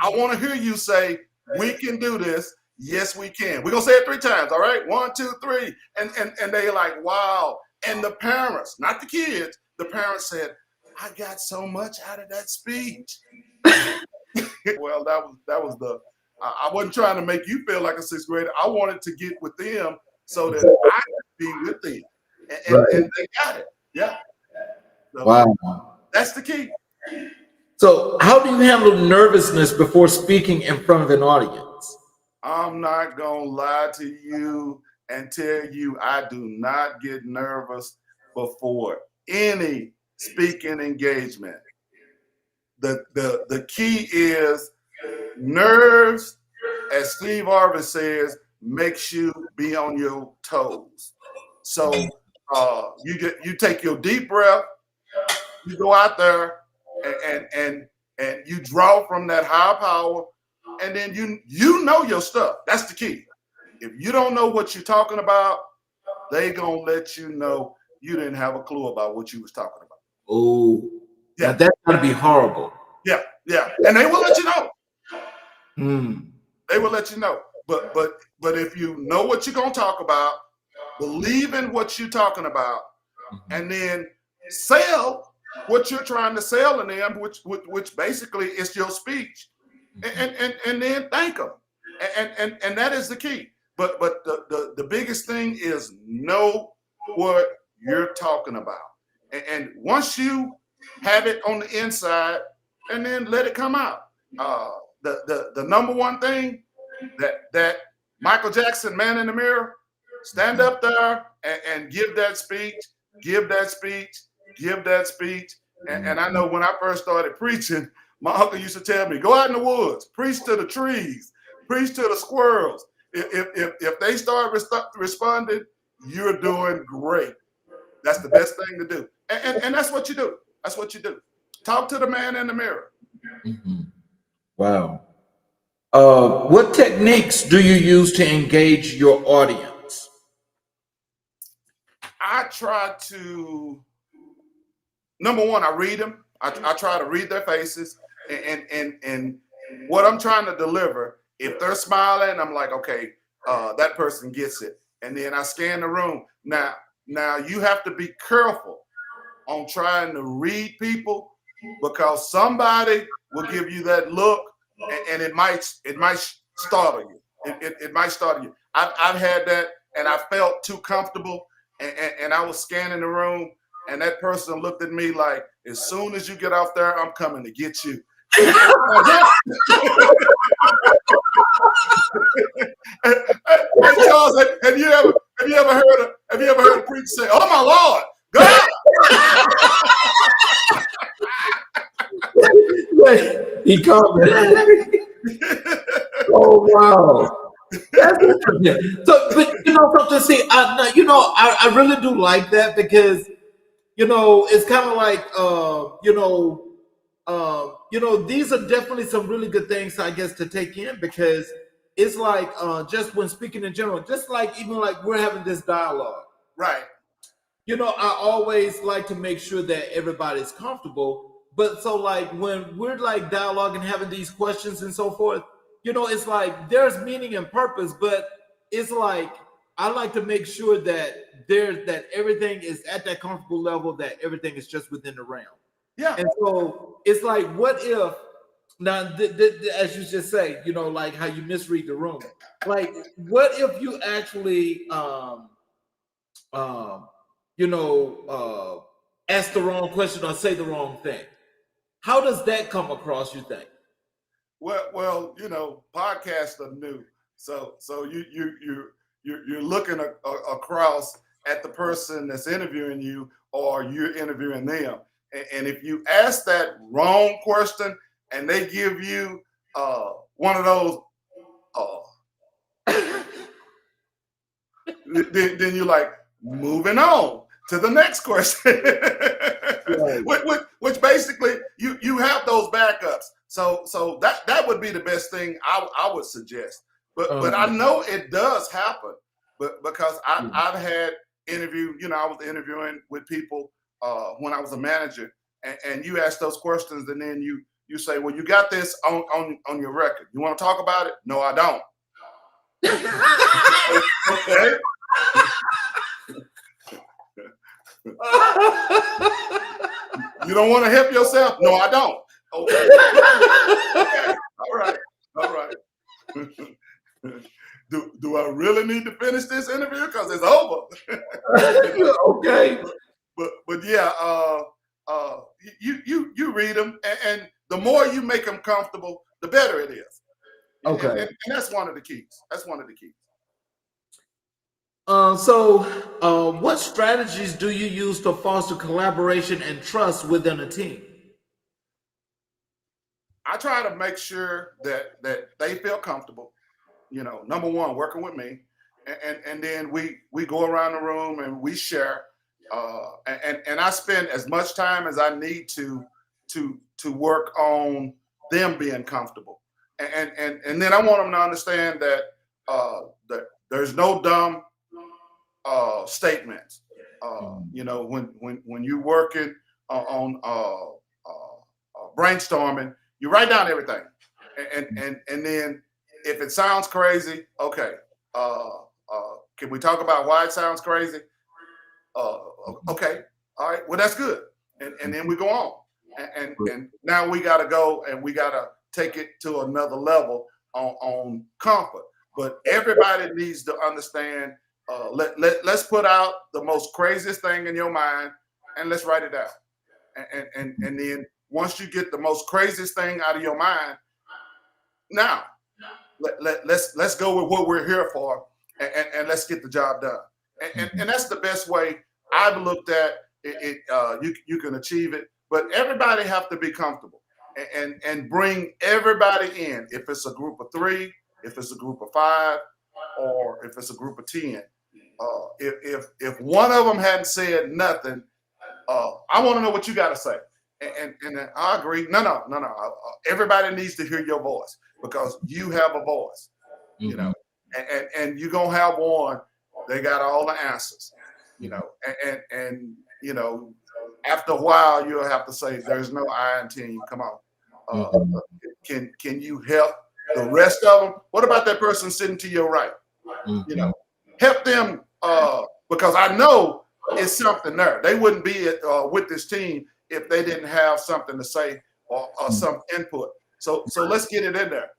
I want to hear you say, we can do this. Yes, we can. We're going to say it 3 times. All right. 1, 2, 3. And they like, wow. And the parents, not the kids, the parents said, I got so much out of that speech. Well, that was the. I wasn't trying to make you feel like a sixth grader. I wanted to get with them so that I could be with them, and they got it. Yeah. So Wow. that's the key. So, how do you handle nervousness before speaking in front of an audience? I'm not gonna lie to you and tell you I do not get nervous before any speaking engagement. The key is nerves, as Steve Harvey says, makes you be on your toes. So you take your deep breath, you go out there and you draw from that high power, and then you know your stuff. That's the key. If you don't know what you're talking about, they gonna let you know you didn't have a clue about what you was talking about. Oh, yeah, that's gotta be horrible. Yeah, and they will let you know. Mm. They will let you know. But if you know what you're gonna talk about, believe in what you're talking about, and then sell what you're trying to sell in them, which basically is your speech, and then thank them, and that is the key. But the biggest thing is know what you're talking about, and once you have it on the inside, and then let it come out. The number one thing that Michael Jackson, Man in the Mirror, stand up there and give that speech, give that speech, give that speech. And I know when I first started preaching, my uncle used to tell me, go out in the woods, preach to the trees, preach to the squirrels. If they start responding, you're doing great. That's the best thing to do. And that's what you do. That's what you do. Talk to the man in the mirror. Mm-hmm. Wow. What techniques do you use to engage your audience? I try to, number one, I read them. I try to read their faces, and what I'm trying to deliver. If they're smiling, I'm like, okay, that person gets it. And then I scan the room. Now you have to be careful on trying to read people, because somebody will give you that look, and it might startle you. It might startle you. I've had that, and I felt too comfortable, and I was scanning the room, and that person looked at me like, as soon as you get off there, I'm coming to get you. And Charles, have you ever heard a preacher say, "Oh my Lord, God"? He called me. Oh wow, that's interesting. So, but you know something. See, I really do like that, because it's kind of like these are definitely some really good things, I guess, to take in, because it's like just when speaking in general, just like even like we're having this dialogue, right? I always like to make sure that everybody's comfortable. But so like when we're like dialoguing, having these questions and so forth, it's like there's meaning and purpose, but it's like I like to make sure that everything is at that comfortable level, that everything is just within the realm. Yeah. And so it's like, what if now, as you just say, like how you misread the room. Like, what if you actually ask the wrong question or say the wrong thing? How does that come across, you think? Well, podcasts are new, so you're looking across at the person that's interviewing you, or you're interviewing them, and if you ask that wrong question and they give you one of those, then you're like, moving on to the next question. Right. Which basically you have those backups. So that would be the best thing I would suggest. But I know it does happen. But because I've had interview, I was interviewing with people when I was a manager, and you ask those questions, and then you say, well, you got this on your record. You want to talk about it? No, I don't. Okay. You don't want to help yourself? No, I don't. Oh, okay. All right. Do I really need to finish this interview because it's over? Okay. But yeah, you read them, and the more you make them comfortable, the better it is. Okay. And that's one of the keys. That's one of the keys. What strategies do you use to foster collaboration and trust within a team? I try to make sure that they feel comfortable. Number one, working with me, and then we go around the room and we share, and I spend as much time as I need to work on them being comfortable, and then I want them to understand that there's no dumb statements. When you're working on brainstorming, you write down everything, and then if it sounds crazy, okay, can we talk about why it sounds crazy? Okay, all right, well that's good, and then we go on, and now we got to go and we got to take it to another level on comfort. But everybody needs to understand. Let's put out the most craziest thing in your mind and let's write it down. And then once you get the most craziest thing out of your mind, now let's go with what we're here for and let's get the job done. And that's the best way I've looked at it. You can achieve it, but everybody have to be comfortable and bring everybody in. If it's a group of 3, if it's a group of 5, or if it's a group of 10. If one of them hadn't said nothing, I want to know what you got to say. And I agree. No. Everybody needs to hear your voice because you have a voice, and you're going to have one. They got all the answers, and after a while, you'll have to say, there's no I in team. Come on. Can you help the rest of them? What about that person sitting to your right? Help them because I know it's something there. They wouldn't be with this team if they didn't have something to say or some input. So let's get it in there.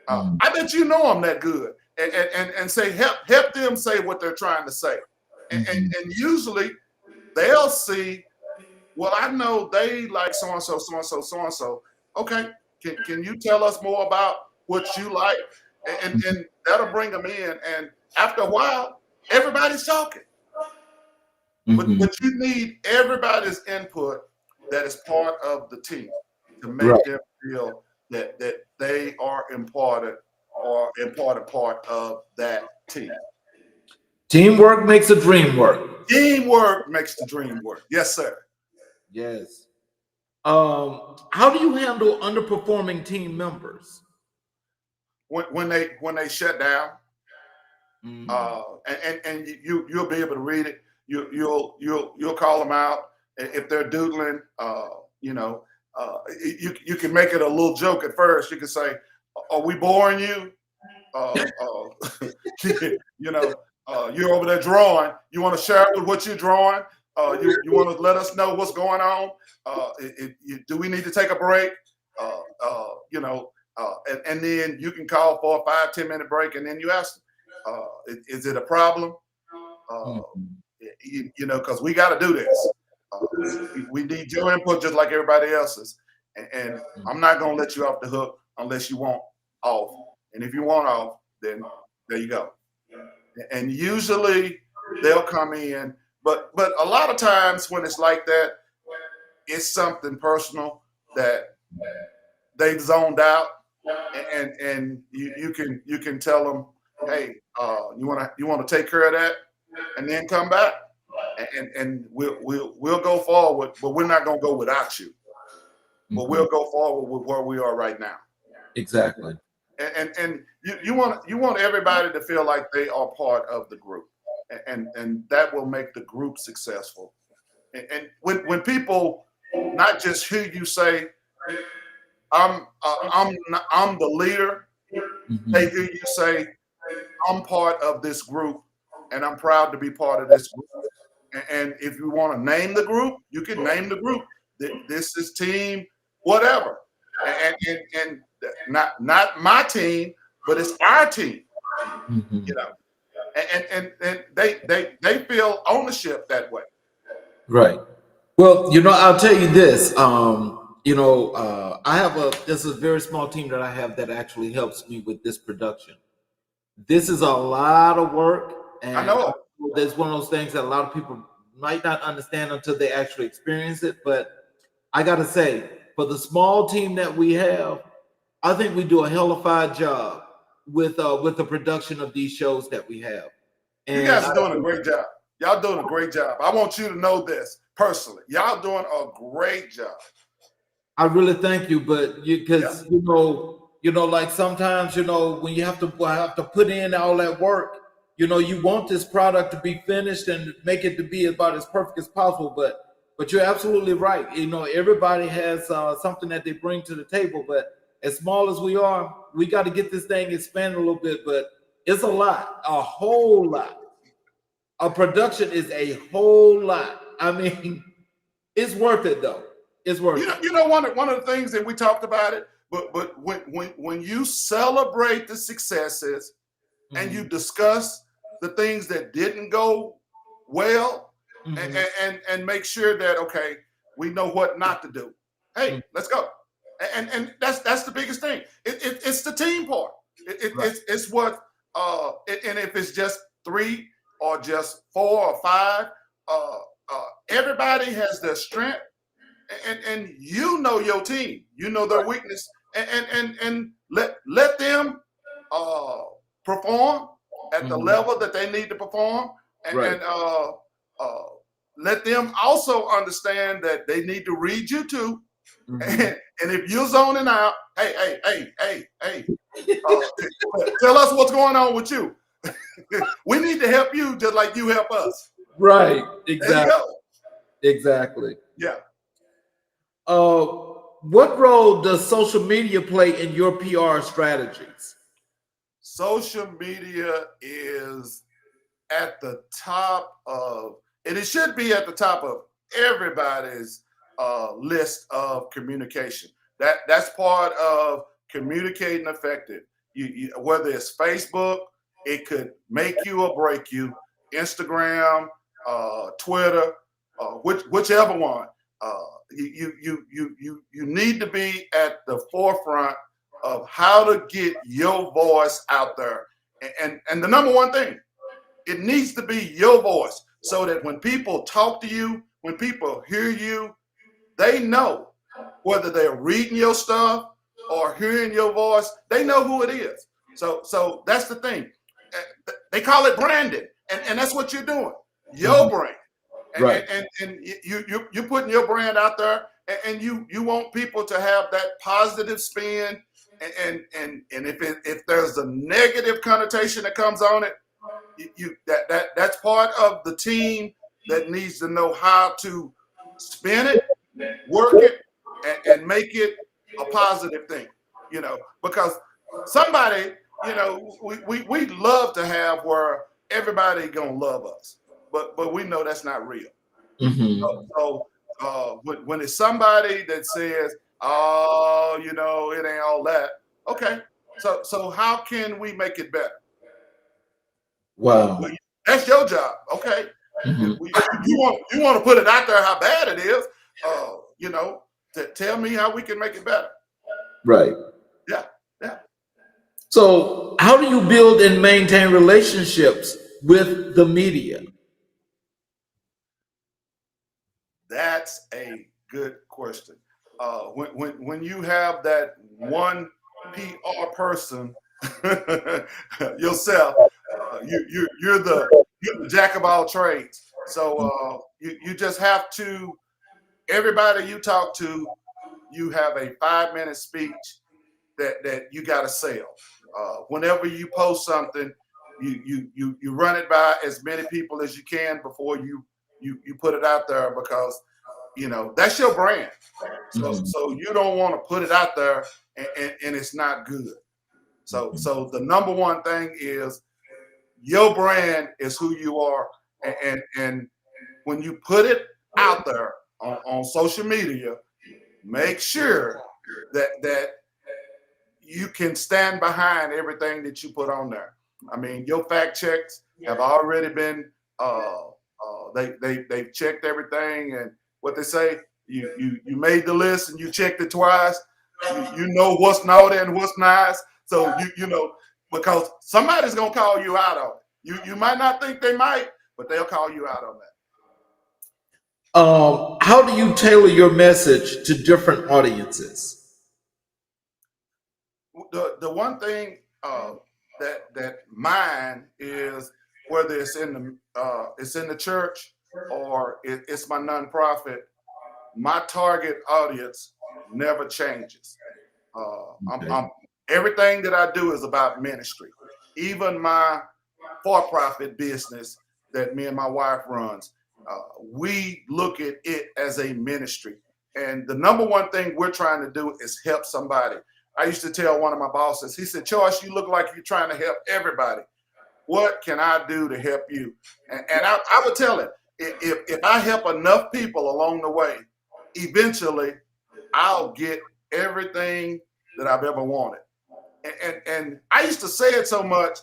I bet you know them that good, and say help them say what they're trying to say, and usually they'll see. Well, I know they like so and so. Okay, can you tell us more about what you like? And that'll bring them in. And after a while, everybody's talking. But you need everybody's input that is part of the team to make them feel that they are important part of that team. Teamwork makes a dream work. Teamwork makes the dream work. Yes, sir. Yes. How do you handle underperforming team members? When they shut down, and you'll be able to read it. You'll call them out if they're doodling. You can make it a little joke at first. You can say, "Are we boring you?" You're over there drawing. You want to share with what you're drawing? You want to let us know what's going on? Do we need to take a break? And then you can call for a 5-10 minute break, and then you ask them, is it a problem? Because we got to do this. We need your input just like everybody else's. And I'm not going to let you off the hook unless you want off. And if you want off, then there you go. And usually they'll come in. But a lot of times when it's like that, it's something personal that they've zoned out. And you can tell them, hey, you want to take care of that, and then come back, and we'll go forward, but we're not going to go without you, but we'll go forward with where we are right now. Exactly. And you want everybody to feel like they are part of the group, and that will make the group successful. And when people not just hear you say, I'm the leader. They hear you say, I'm part of this group, and I'm proud to be part of this group. And if you want to name the group, you can name the group. This is team whatever. and not my team, but it's our team. You know, and they feel ownership that way. Right. Well, I'll tell you this. I have this is a very small team that I have that actually helps me with this production. This is a lot of work, I and know it. there's one of those things that a lot of people might not understand until they actually experience it. But I got to say, for the small team that we have, I think we do a hellified job with the production of these shows that we have. You And guys are doing a great job. Y'all doing a great job. I want you to know this personally. Y'all doing a great job. I really thank you, but because like sometimes when you have to put in all that work, you want this product to be finished and make it to be about as perfect as possible. But you're absolutely right. Everybody has something that they bring to the table. But as small as we are, we got to get this thing expanded a little bit. But it's a lot, a whole lot. A production is a whole lot. I mean, it's worth it though. It's worth it. You know one of the things that we talked about it, but when you celebrate the successes and you discuss the things that didn't go well, and make sure that okay, we know what not to do. Hey, let's go. And that's the biggest thing. It's the team part. It's what and if it's just 3 or just 4 or 5, everybody has their strength. And your team, their weakness, and let them perform at the level that they need to perform, and let them also understand that they need to read you too. And if you're zoning out, hey, tell us what's going on with you. We need to help you just like you help us. Right. Exactly. Exactly. Yeah. What role does social media play in your PR strategies? Social media is at the top of, and it should be at the top of everybody's list of communication. That's part of communicating effective. Whether it's Facebook, it could make you or break you. Instagram, Twitter, whichever one. You need to be at the forefront of how to get your voice out there. And the number one thing, it needs to be your voice so that when people talk to you, when people hear you, they know whether they're reading your stuff or hearing your voice, they know who it is. So that's the thing. They call it branding, and that's what you're doing. Your brand. Right. And you're putting your brand out there, and you want people to have that positive spin, and if there's a negative connotation that comes on it, that's part of the team that needs to know how to spin it, work it, and make it a positive thing. Because somebody, we love to have where everybody gonna love us. But we know that's not real. So when it's somebody that says, "Oh, it ain't all that," okay. So how can we make it better? Wow, that's your job. Okay, you want to put it out there how bad it is. To tell me how we can make it better. Right. Yeah. So how do you build and maintain relationships with the media? That's a good question. When you have that one PR person yourself, you're the jack of all trades. So you just have to. Everybody you talk to, you have a 5-minute speech that you got to sell. Whenever you post something, you run it by as many people as you can before you put it out there, because that's your brand. So you don't want to put it out there and it's not good. So the number one thing is your brand is who you are, and when you put it out there on social media, make sure that you can stand behind everything that you put on there. I mean, your fact checks have already been they've checked everything, and what they say, you made the list and you checked it twice. You know what's naughty and what's nice. So you know, because somebody's gonna call you out on it. You might not think they might, but they'll call you out on that. How do you tailor your message to different audiences? The one thing that mine is, whether it's in the church or it's my nonprofit, my target audience never changes. Everything that I do is about ministry. Even my for-profit business that me and my wife runs, we look at it as a ministry. And the number one thing we're trying to do is help somebody. I used to tell one of my bosses, he said, "Choice, you look like you're trying to help everybody. What can I do to help you?" And I would tell him, if I help enough people along the way, eventually I'll get everything that I've ever wanted. And I used to say it so much,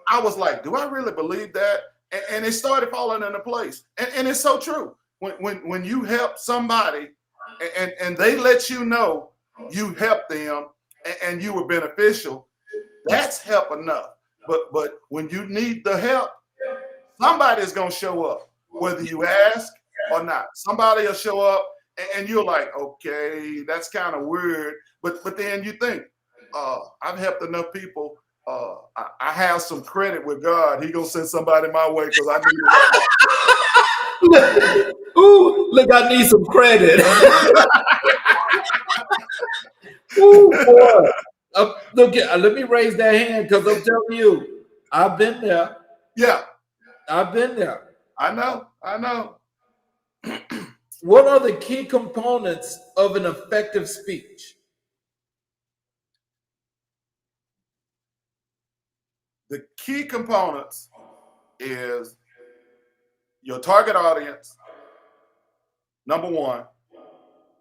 I was like, do I really believe that? And it started falling into place. And it's so true. When you help somebody and they let you know you helped them and you were beneficial, that's help enough. But when you need the help, somebody's gonna show up, whether you ask or not. Somebody will show up and you're like, okay, that's kind of weird. But then you think, I've helped enough people. I have some credit with God. He gonna send somebody my way because I need it. Ooh, look, I need some credit. Ooh, boy. Look, let me raise that hand because I'm telling you, I've been there. Yeah, I've been there. I know. What are the key components of an effective speech? The key components is your target audience, number one,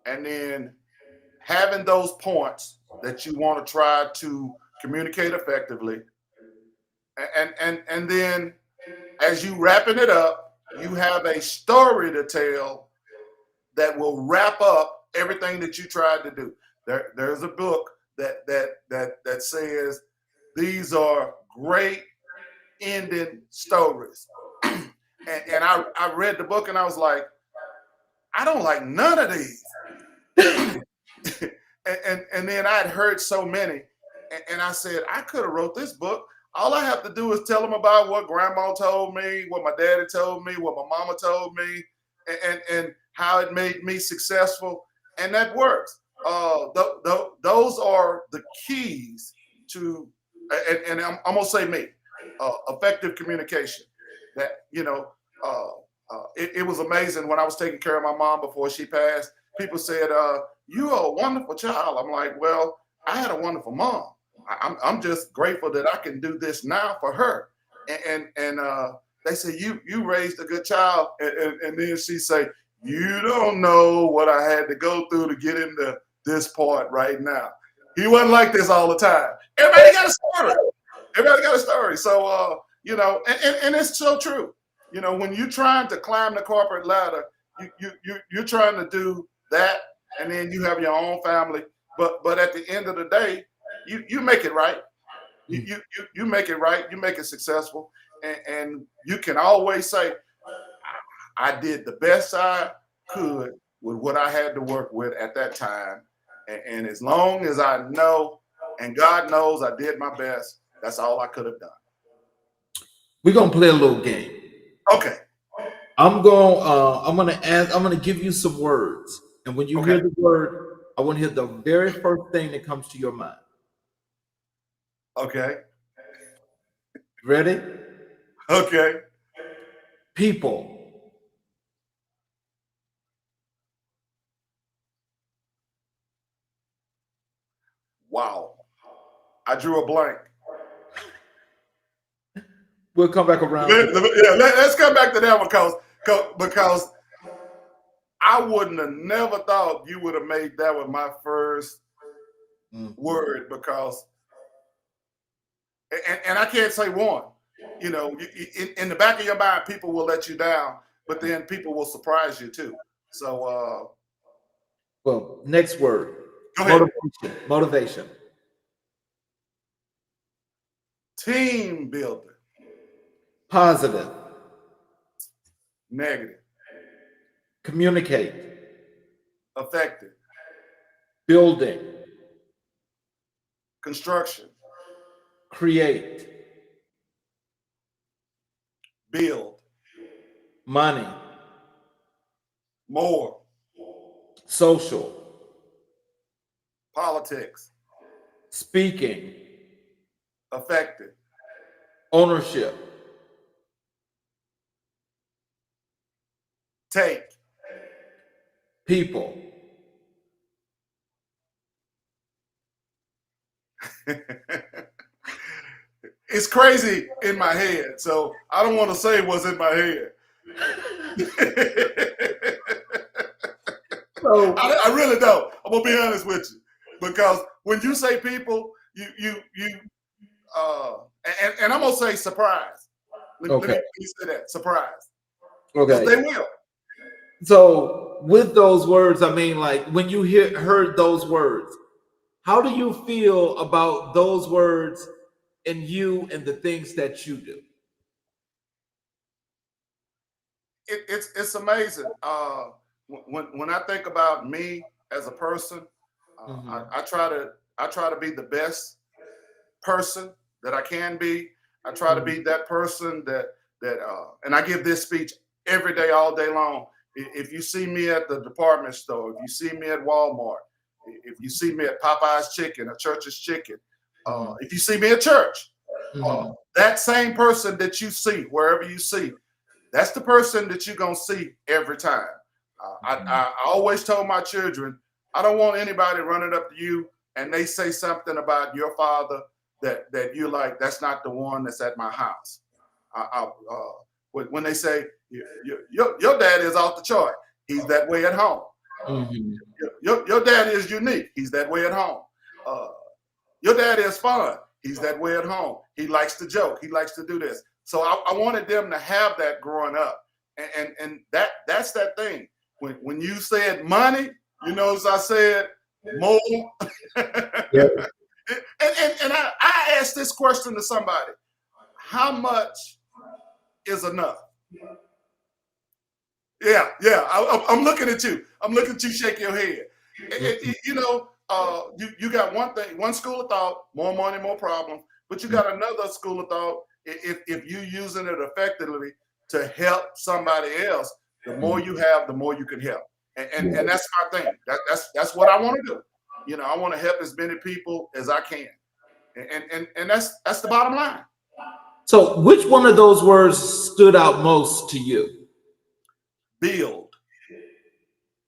and then having those points that you want to try to communicate effectively. And then as you wrapping it up, you have a story to tell that will wrap up everything that you tried to do. There's a book that says these are great ending stories. and I read the book and I was like, I don't like none of these. and then I had heard so many, and I said, I could have wrote this book. All I have to do is tell them about what grandma told me, what my daddy told me, what my mama told me, and how it made me successful, and that works. Those are the keys to, and I'm gonna say me, effective communication. That it was amazing when I was taking care of my mom before she passed. People said, "You are a wonderful child." I'm like, "Well, I had a wonderful mom. I'm just grateful that I can do this now for her." And they say, "You raised a good child," and then she say, "You don't know what I had to go through to get into this part right now." He wasn't like this all the time. Everybody got a story. Everybody got a story. So and it's so true. When you're trying to climb the corporate ladder, you're trying to do that, and then you have your own family. But at the end of the day, you make it right. You make it right. You make it successful, and you can always say, I did the best I could with what I had to work with at that time. And as long as I know, and God knows I did my best, that's all I could have done. We're gonna play a little game. Okay. I'm gonna give you some words. And when you hear the word, I want to hear the very first thing that comes to your mind. Okay. Ready? Okay. People. Wow. I drew a blank. We'll come back around. Let's come back to that one because I wouldn't have never thought you would have made that one my first word because, and I can't say one. You know, in the back of your mind, people will let you down, but then people will surprise you too. So, Well, next word. go ahead. Motivation. Motivation. Team building. Positive. Negative. Communicate. Effective. Building. Construction. Create. Build. Money. More. Social. Politics. Speaking. Effective. Ownership. Take. People. It's crazy in my head, so I don't want to say what's in my head. So, I really don't. I'm gonna be honest with you, because when you say people, and I'm gonna say surprise. Let me say that surprise. okay. They will. So with those words, I mean, like when you heard those words, how do you feel about those words and you and the things that you do? It's amazing. When I think about me as a person, I try to be the best person that I can be. I try to be that person that and I give this speech every day, all day long. If you see me at the department store, if you see me at Walmart, if you see me at Popeye's Chicken or Church's Chicken, if you see me at church, that same person that you see wherever you see, that's the person that you're gonna see every time. I always told my children, I don't want anybody running up to you and they say something about your father that you're like, that's not the one that's at my house. When they say your dad is off the chart, he's that way at home. Your dad is unique, he's that way at home. Your dad is fun, he's that way at home. He likes to joke, he likes to do this. So I wanted them to have that growing up, and that's that thing. When you said money, you know, as I said, more. Yeah. And I asked this question to somebody: how much is enough? Yeah. I'm looking at you. I'm looking at you shake your head. You know, you got one thing, one school of thought: more money, more problems. But you got another school of thought: if you using it effectively to help somebody else, the more you have, the more you can help. And that's my thing. That's what I want to do. You know, I want to help as many people as I can. And that's the bottom line. So which one of those words stood out most to you? Build.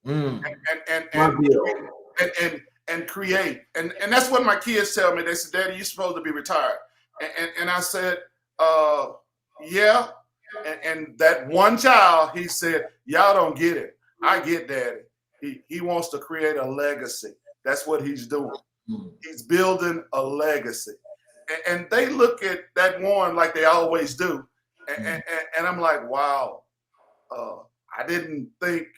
And create. And that's what my kids tell me. They said, Daddy, you're supposed to be retired. And I said, yeah. And that one child, he said, y'all don't get it. I get Daddy. He wants to create a legacy. That's what he's doing. He's building a legacy. And they look at that one like they always do. And I'm like, wow, I didn't think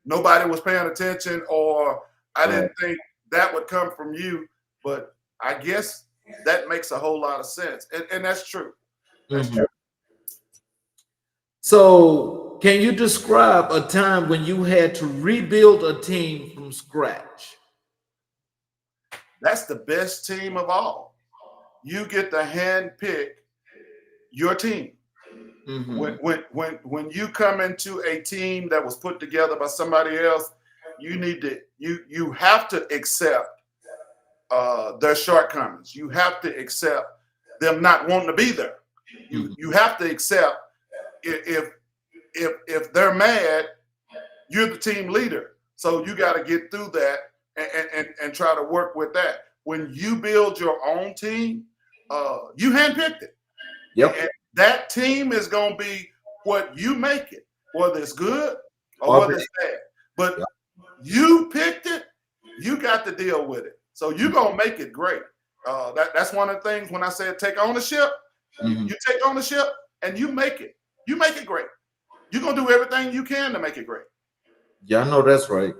nobody was paying attention, or I didn't think that would come from you. But I guess that makes a whole lot of sense. And that's true. That's true. So can you describe a time when you had to rebuild a team from scratch? That's the best team of all. You get to handpick your team. When you come into a team that was put together by somebody else, you have to accept their shortcomings. You have to accept them not wanting to be there. You have to accept if they're mad, you're the team leader. So you got to get through that and try to work with that. When you build your own team, you handpicked it. Yep. And that team is going to be what you make it, whether it's good or whether it's bad. But you picked it, you got to deal with it. So you're gonna make it great. That's one of the things when I said take ownership. Mhm. You take ownership and you make it. You make it great. You're gonna do everything you can to make it great. Yeah, I know that's right.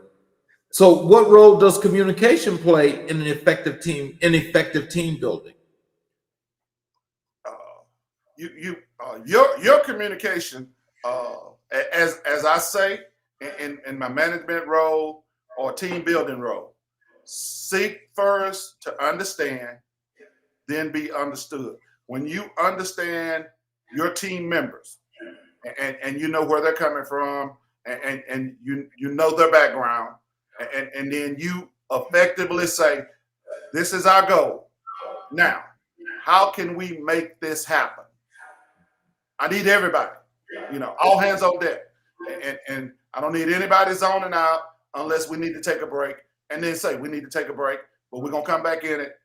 So, what role does communication play in an effective team building? Uh, your communication, as I say in my management role or team building role, seek first to understand, then be understood. When you understand your team members and you know where they're coming from and you know their background and then you effectively say, this is our goal. Now, how can we make this happen? I need everybody, all hands on deck. And I don't need anybody zoning out unless we need to take a break and then say we need to take a break, but we're going to come back in it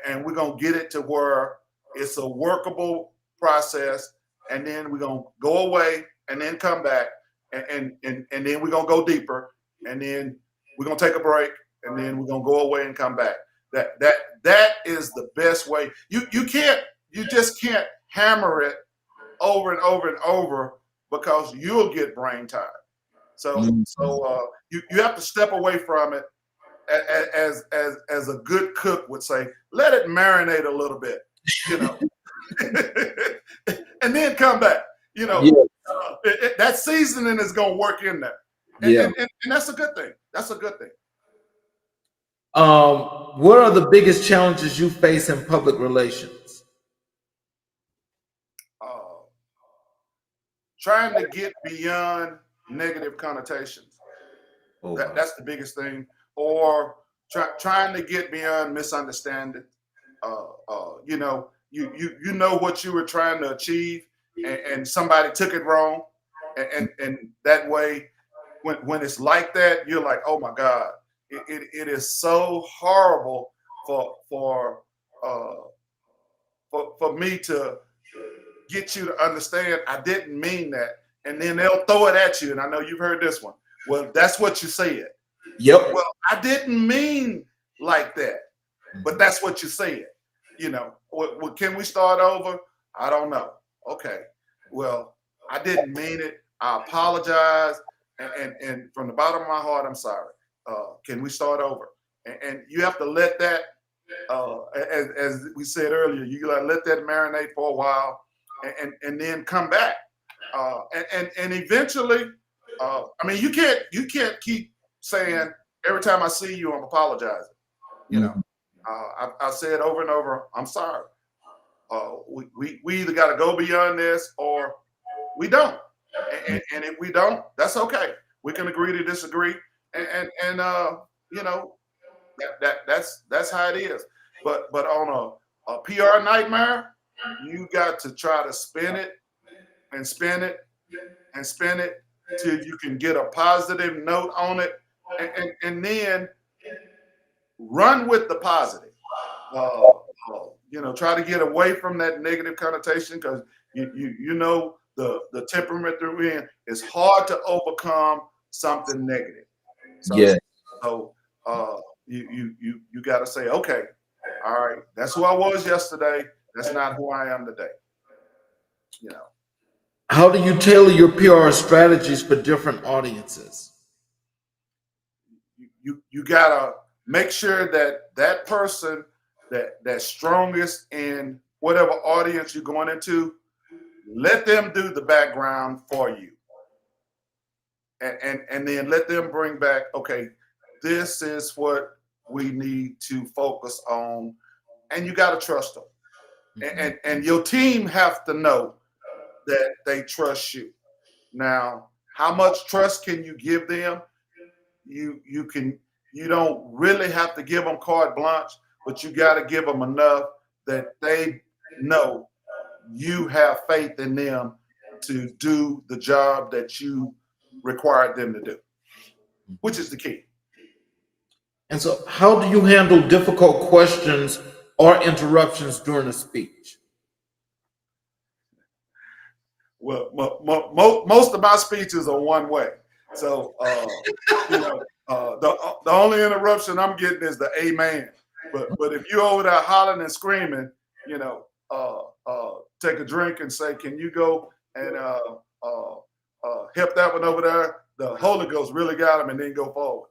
and we're going to get it to where it's a workable process. And then we're going to go away and then come back and then we're going to go deeper and then we're going to take a break and then we're going to go away and come back. That is the best way. You just can't hammer it over and over and over because you'll get brain tired. So you have to step away from it as a good cook would say, let it marinate a little bit, and then come back. That seasoning is going to work in there. And that's a good thing. That's a good thing. What are the biggest challenges you face in public relations? Trying to get beyond negative connotations. That's the biggest thing. Or trying to get beyond misunderstanding. You know what you were trying to achieve, and somebody took it wrong, and that way, when it's like that, you're like, oh my God, it is so horrible for me to get you to understand I didn't mean that, and then they'll throw it at you. And I know you've heard this one. Well, that's what you said. Yep. Well, I didn't mean like that, but that's what you said. Well, can we start over? I don't know. Okay. Well, I didn't mean it. I apologize, and from the bottom of my heart, I'm sorry. Can we start over? And you have to let that, as we said earlier, you gotta let that marinate for a while. And then come back, and eventually, you can't keep saying every time I see you I'm apologizing. I say it over and over. I'm sorry. We either got to go beyond this or we don't. And if we don't, that's okay. We can agree to disagree, and that's how it is. But on a PR nightmare, you got to try to spin it and spin it and spin it till you can get a positive note on it, and then run with the positive. Try to get away from that negative connotation because the temperament they're in is hard to overcome something negative. So you got to say, okay, all right, that's who I was yesterday. That's not who I am today. How do you tailor your PR strategies for different audiences? You gotta make sure that person that's strongest in whatever audience you're going into, let them do the background for you, and then let them bring back, okay, this is what we need to focus on, and you got to trust them. And your team have to know that they trust you. Now, how much trust can you give them? You don't really have to give them carte blanche, but you got to give them enough that they know you have faith in them to do the job that you required them to do, which is the key. And so, how do you handle difficult questions or interruptions during a speech? Well, most of my speeches are one way. So, the only interruption I'm getting is the amen. But if you over there hollering and screaming, you know, take a drink and say, "Can you go and help that one over there?" The Holy Ghost really got him, and then go forward.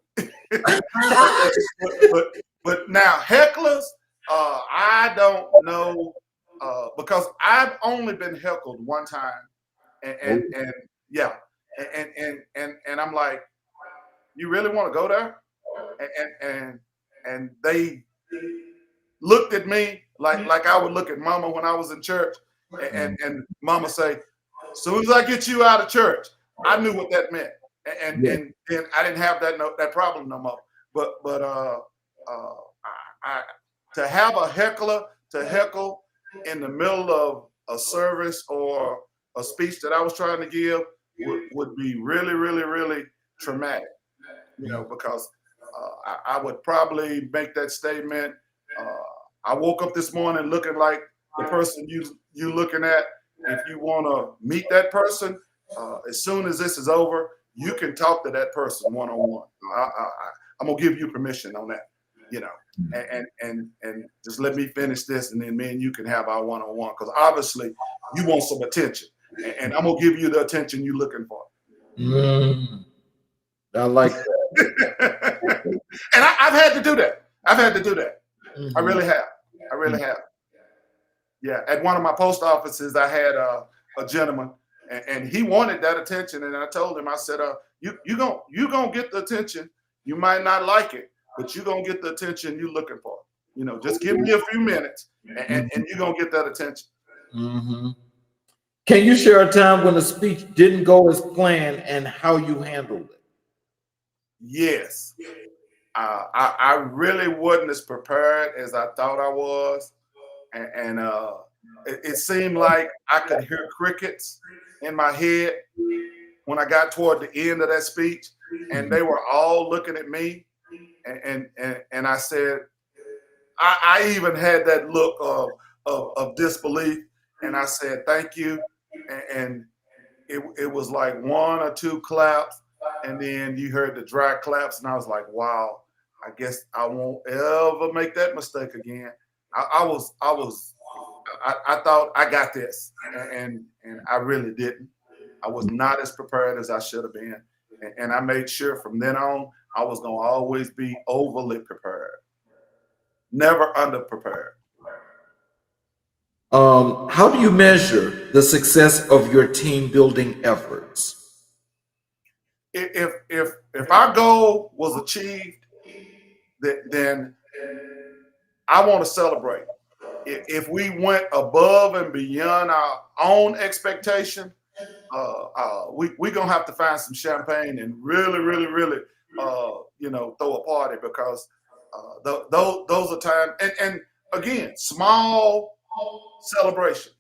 but now hecklers, I don't know because I've only been heckled one time, and yeah, and I'm like, you really want to go there? And they looked at me like I would look at Mama when I was in church, and Mama say, as soon as I get you out of church, I knew what that meant, and I didn't have that problem no more. But I to have a heckler to heckle in the middle of a service or a speech that I was trying to give would be really, really, really traumatic, you know, because I would probably make that statement. I woke up this morning looking like the person you looking at. If you want to meet that person, as soon as this is over, you can talk to that person one-on-one. I'm gonna give you permission on that, you know, and just let me finish this, and then me and you can have our one-on-one. Because obviously, you want some attention, and I'm gonna give you the attention you're looking for. I like that. And I've had to do that. I've had to do that. I really have. I really have. Yeah, at one of my post offices, I had a gentleman, and he wanted that attention. And I told him, I said, you gonna get the attention. You might not like it, but you're gonna get the attention you're looking for. You know, just give me a few minutes, and you're gonna get that attention. Can you share a time when the speech didn't go as planned and how you handled it? Yes. I really wasn't as prepared as I thought I was. And it seemed like I could hear crickets in my head when I got toward the end of that speech, and they were all looking at me. And I said, I even had that look of disbelief, and I said, thank you. And it was like one or two claps, and then you heard the dry claps, and I was like, wow, I guess I won't ever make that mistake again. I thought I got this, and I really didn't. I was not as prepared as I should have been, and I made sure from then on I was going to always be overly prepared, never underprepared. How do you measure the success of your team building efforts? If our goal was achieved, then I want to celebrate. If we went above and beyond our own expectation, we're gonna have to find some champagne and really, really, really, throw a party, because those are times. And again, small celebrations.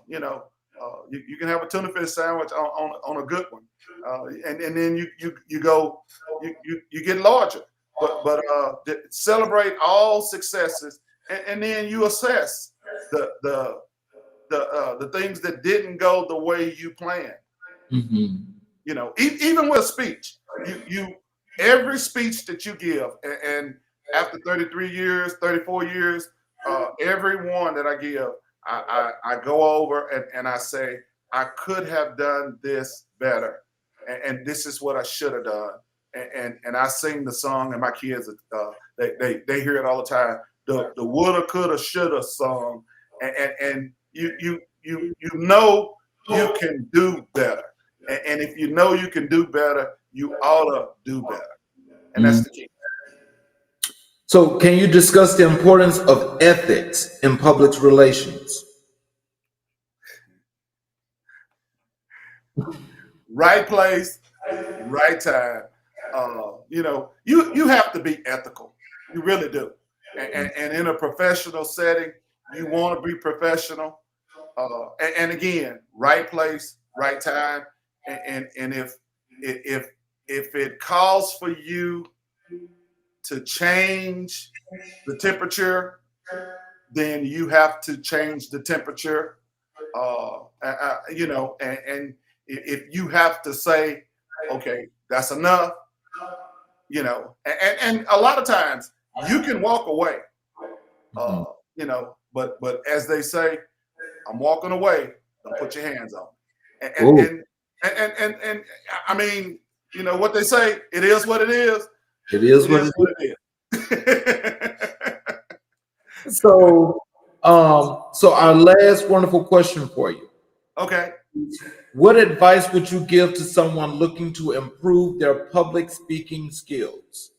You can have a tuna fish sandwich on a good one, and then you go, you get larger. But celebrate all successes, and then you assess the things that didn't go the way you planned. You know, even with a speech, you every speech that you give, and after 33 years, 34 years, every one that I give, I go over and I say, I could have done this better, and this is what I should have done. And I sing the song, and my kids, they hear it all the time. The woulda, coulda, shoulda song, and you know you can do better, and if you know you can do better, you ought to do better, and that's the key. So, can you discuss the importance of ethics in public relations? Right place, right time. You have to be ethical. You really do. And in a professional setting, you want to be professional. And again, right place, right time. And if it calls for you to change the temperature, then you have to change the temperature. And if you have to say, okay, that's enough, you know, and a lot of times you can walk away, Mhm. you know, but as they say, I'm walking away. Don't put your hands on me. Oh, And I mean, you know what they say. It is what it is. it is It what is it what it is. is. So our last wonderful question for you. Okay. What advice would you give to someone looking to improve their public speaking skills?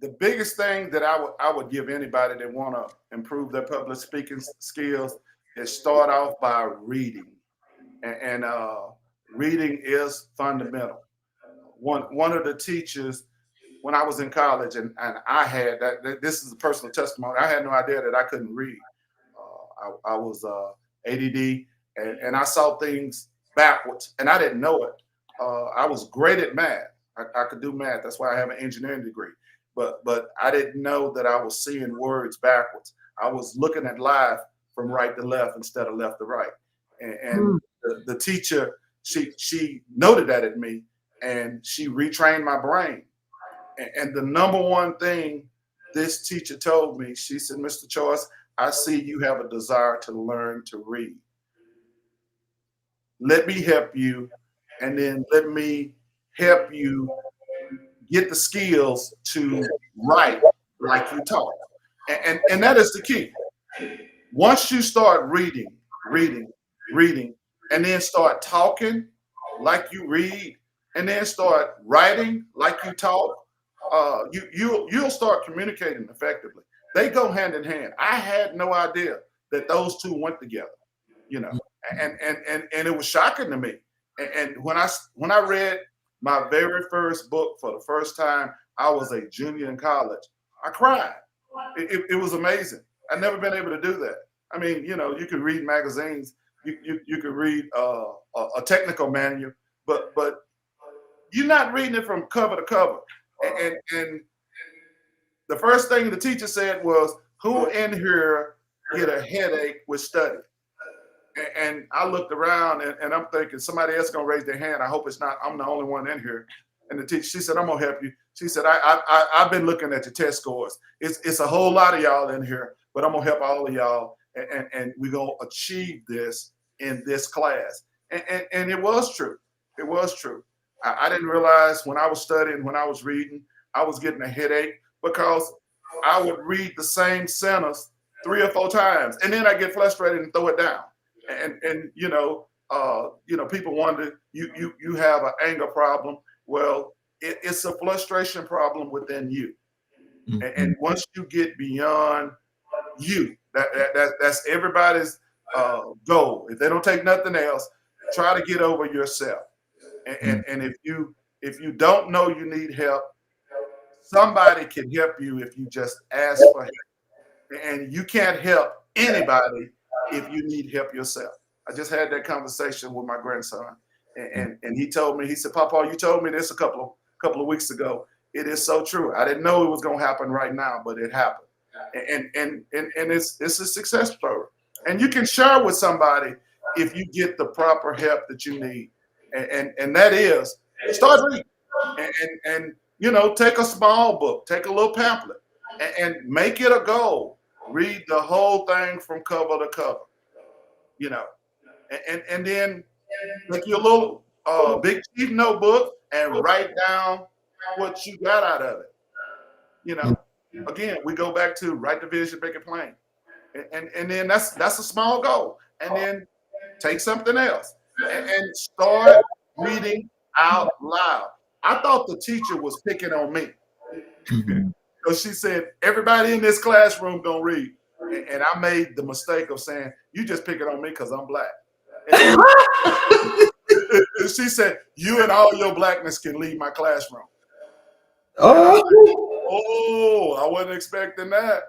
The biggest thing that I would give anybody that want to improve their public speaking skills is start off by reading, and reading is fundamental. One of the teachers when I was in college, and I had this is a personal testimony. I had no idea that I couldn't read. I was ADD, and I saw things backwards, and I didn't know it. I was great at math. I could do math. That's why I have an engineering degree. But I didn't know that I was seeing words backwards. I was looking at life from right to left instead of left to right. And the teacher, she noted that at me, and she retrained my brain. And the number one thing this teacher told me, she said, Mr. Choice, I see you have a desire to learn to read. Let me help you, and then let me help you get the skills to write like you talk. And that is the key. Once you start reading, reading, reading, and then start talking like you read, and then start writing like you talk, you'll start communicating effectively. They go hand in hand. I had no idea that those two went together, you know, and it was shocking to me. And when I read my very first book for the first time, I was a junior in college. I cried. It was amazing. I've never been able to do that. I mean, you know, you can read magazines, you can read a technical manual, but you're not reading it from cover to cover. And the first thing the teacher said was, "Who in here get a headache with study?" And I looked around, and I'm thinking somebody else gonna raise their hand. I hope it's not. I'm the only one in here. And the teacher, she said, "I'm gonna help you." She said, I've been looking at your test scores. It's a whole lot of y'all in here, but I'm gonna help all of y'all, and we're gonna achieve this in this class." And it was true. It was true. I didn't realize when I was studying, when I was reading, I was getting a headache because I would read the same sentence 3 or 4 times, and then I get frustrated and throw it down. And people wonder you have an anger problem. Well, it's a frustration problem within you, and once you get beyond you, that's everybody's goal. If they don't take nothing else, try to get over yourself. And if you don't know you need help, somebody can help you if you just ask for help. And you can't help anybody if you need help yourself. I just had that conversation with my grandson, and he told me, he said, "Papa, you told me this a couple of weeks ago. It is so true. I didn't know it was going to happen right now, but it happened." And it's a success story. And you can share with somebody if you get the proper help that you need. And that is start reading, and take a small book, take a little pamphlet, and make it a goal. Read the whole thing from cover to cover, you know, and then take your little big chief notebook and write down what you got out of it. You know, again, we go back to write the vision, make it plain, and then that's a small goal, and then take something else and start reading out loud. I thought the teacher was picking on me. Because she said everybody in this classroom don't read, and I made the mistake of saying you just picking on me because I'm black. And she said you and all your blackness can leave my classroom. Oh, I wasn't expecting that.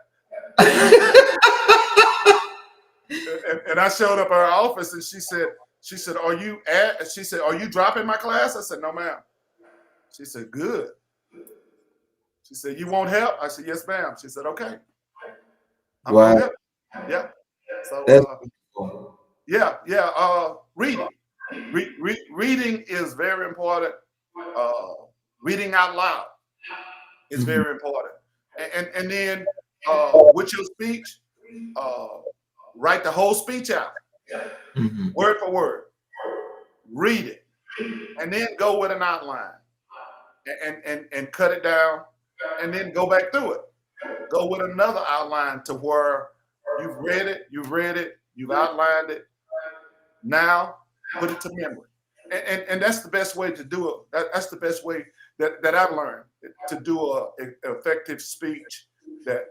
And I showed up at her office, and she said, "Are you at?" She said, "Are you dropping my class?" I said, "No, ma'am." She said, "Good." She said, "You want help?" I said, "Yes, ma'am." She said, "Okay, I'm gonna wow. help." Yeah. So That's cool. yeah. Reading. Reading is very important. Reading out loud is Mhm. very important. And then with your speech, uh, write the whole speech out, Mhm. word for word. Read it, and then go with an outline, and cut it down, and then go back through it. Go with another outline to where you've read it, you've outlined it. Now put it to memory, and that's the best way to do it. That's the best way that I've learned to do a effective speech that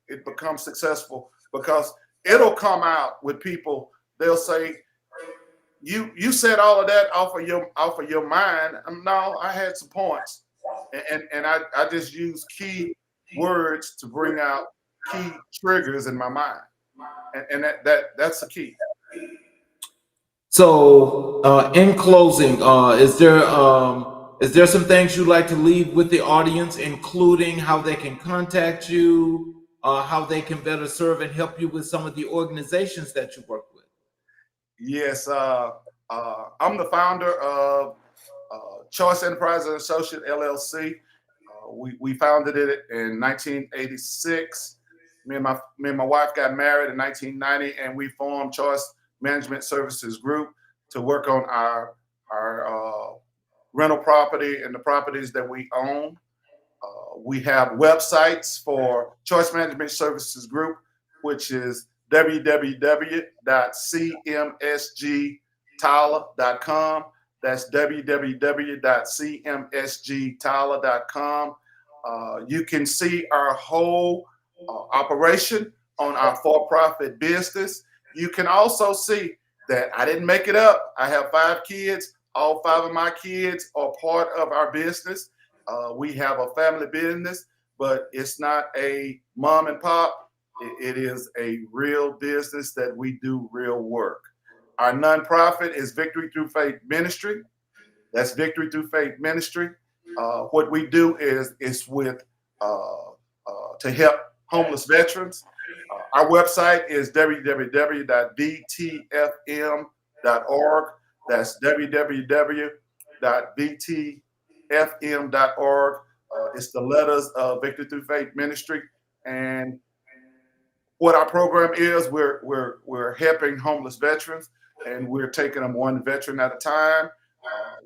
it becomes successful because it'll come out with people. They'll say, you said all of that off of your mind. No, I had some points, and I just used key words to bring out key triggers in my mind, and that's the key. So, in closing, is there some things you'd like to leave with the audience, including how they can contact you, how they can better serve and help you with some of the organizations that you work with? Yes, I'm the founder of Choice Enterprises and Associate LLC. We founded it in 1986. Me and my wife got married in 1990, and we formed Choice Management Services Group to work on our rental property and the properties that we own. We have websites for Choice Management Services Group, which is www.cmsgtyler.com. That's www.cmsgtyler.com. You can see our whole operation on our for-profit business. You can also see that I didn't make it up. I have 5 kids. All 5 of my kids are part of our business. We have a family business, but it's not a mom and pop. It is a real business that we do real work. Our nonprofit is Victory Through Faith Ministry. That's Victory Through Faith Ministry. What we do is with to help homeless veterans. Our website is www.btfm.org. That's www.btfm.org. It's the letters of Victory Through Faith Ministry, and what our program is, we're helping homeless veterans, and we're taking them one veteran at a time.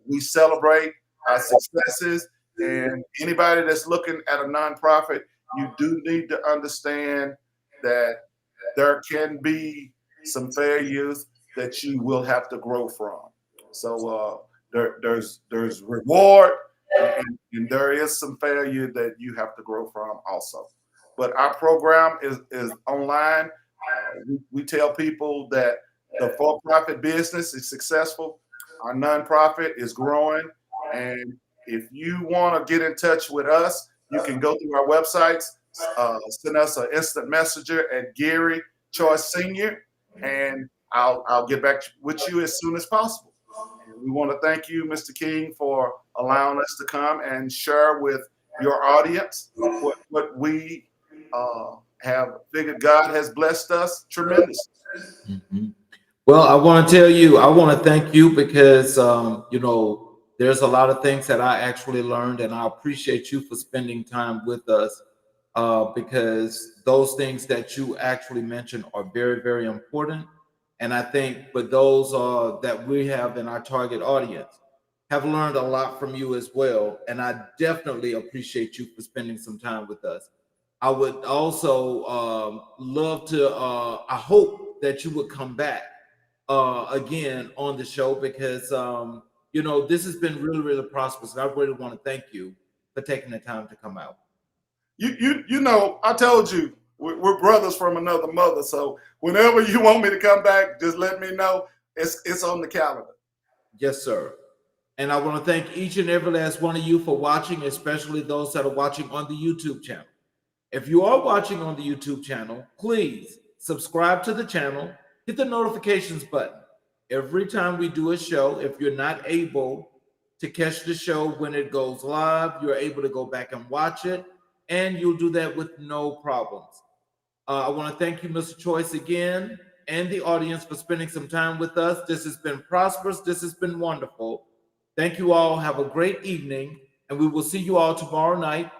We celebrate our successes, and anybody that's looking at a nonprofit, you do need to understand that there can be some failures that you will have to grow from. So there's reward, and there is some failure that you have to grow from also. But our program is online. We tell people that the for-profit business is successful. Our nonprofit is growing. And if you want to get in touch with us, you can go through our websites, send us an instant messenger at Gary Choice Senior, and I'll get back with you as soon as possible. And we want to thank you, Mr. King, for allowing us to come and share with your audience what we have figured. God has blessed us tremendously. Mhm. Well, I want to tell you, I want to thank you because, there's a lot of things that I actually learned, and I appreciate you for spending time with us because those things that you actually mentioned are very, very important. And I think for those that we have in our target audience, have learned a lot from you as well. And I definitely appreciate you for spending some time with us. I would also love to, I hope that you would come back again on the show because this has been really, really prosperous. And I really want to thank you for taking the time to come out. I told you we're brothers from another mother. So whenever you want me to come back, just let me know. It's on the calendar. Yes, sir. And I want to thank each and every last one of you for watching, especially those that are watching on the YouTube channel. If you are watching on the YouTube channel, please subscribe to the channel, hit the notifications button. Every time we do a show, if you're not able to catch the show when it goes live, you're able to go back and watch it, and you'll do that with no problems. I want to thank you, Mr. Choice, again, and the audience for spending some time with us. This has been prosperous. This has been wonderful. Thank you all. Have a great evening, and we will see you all tomorrow night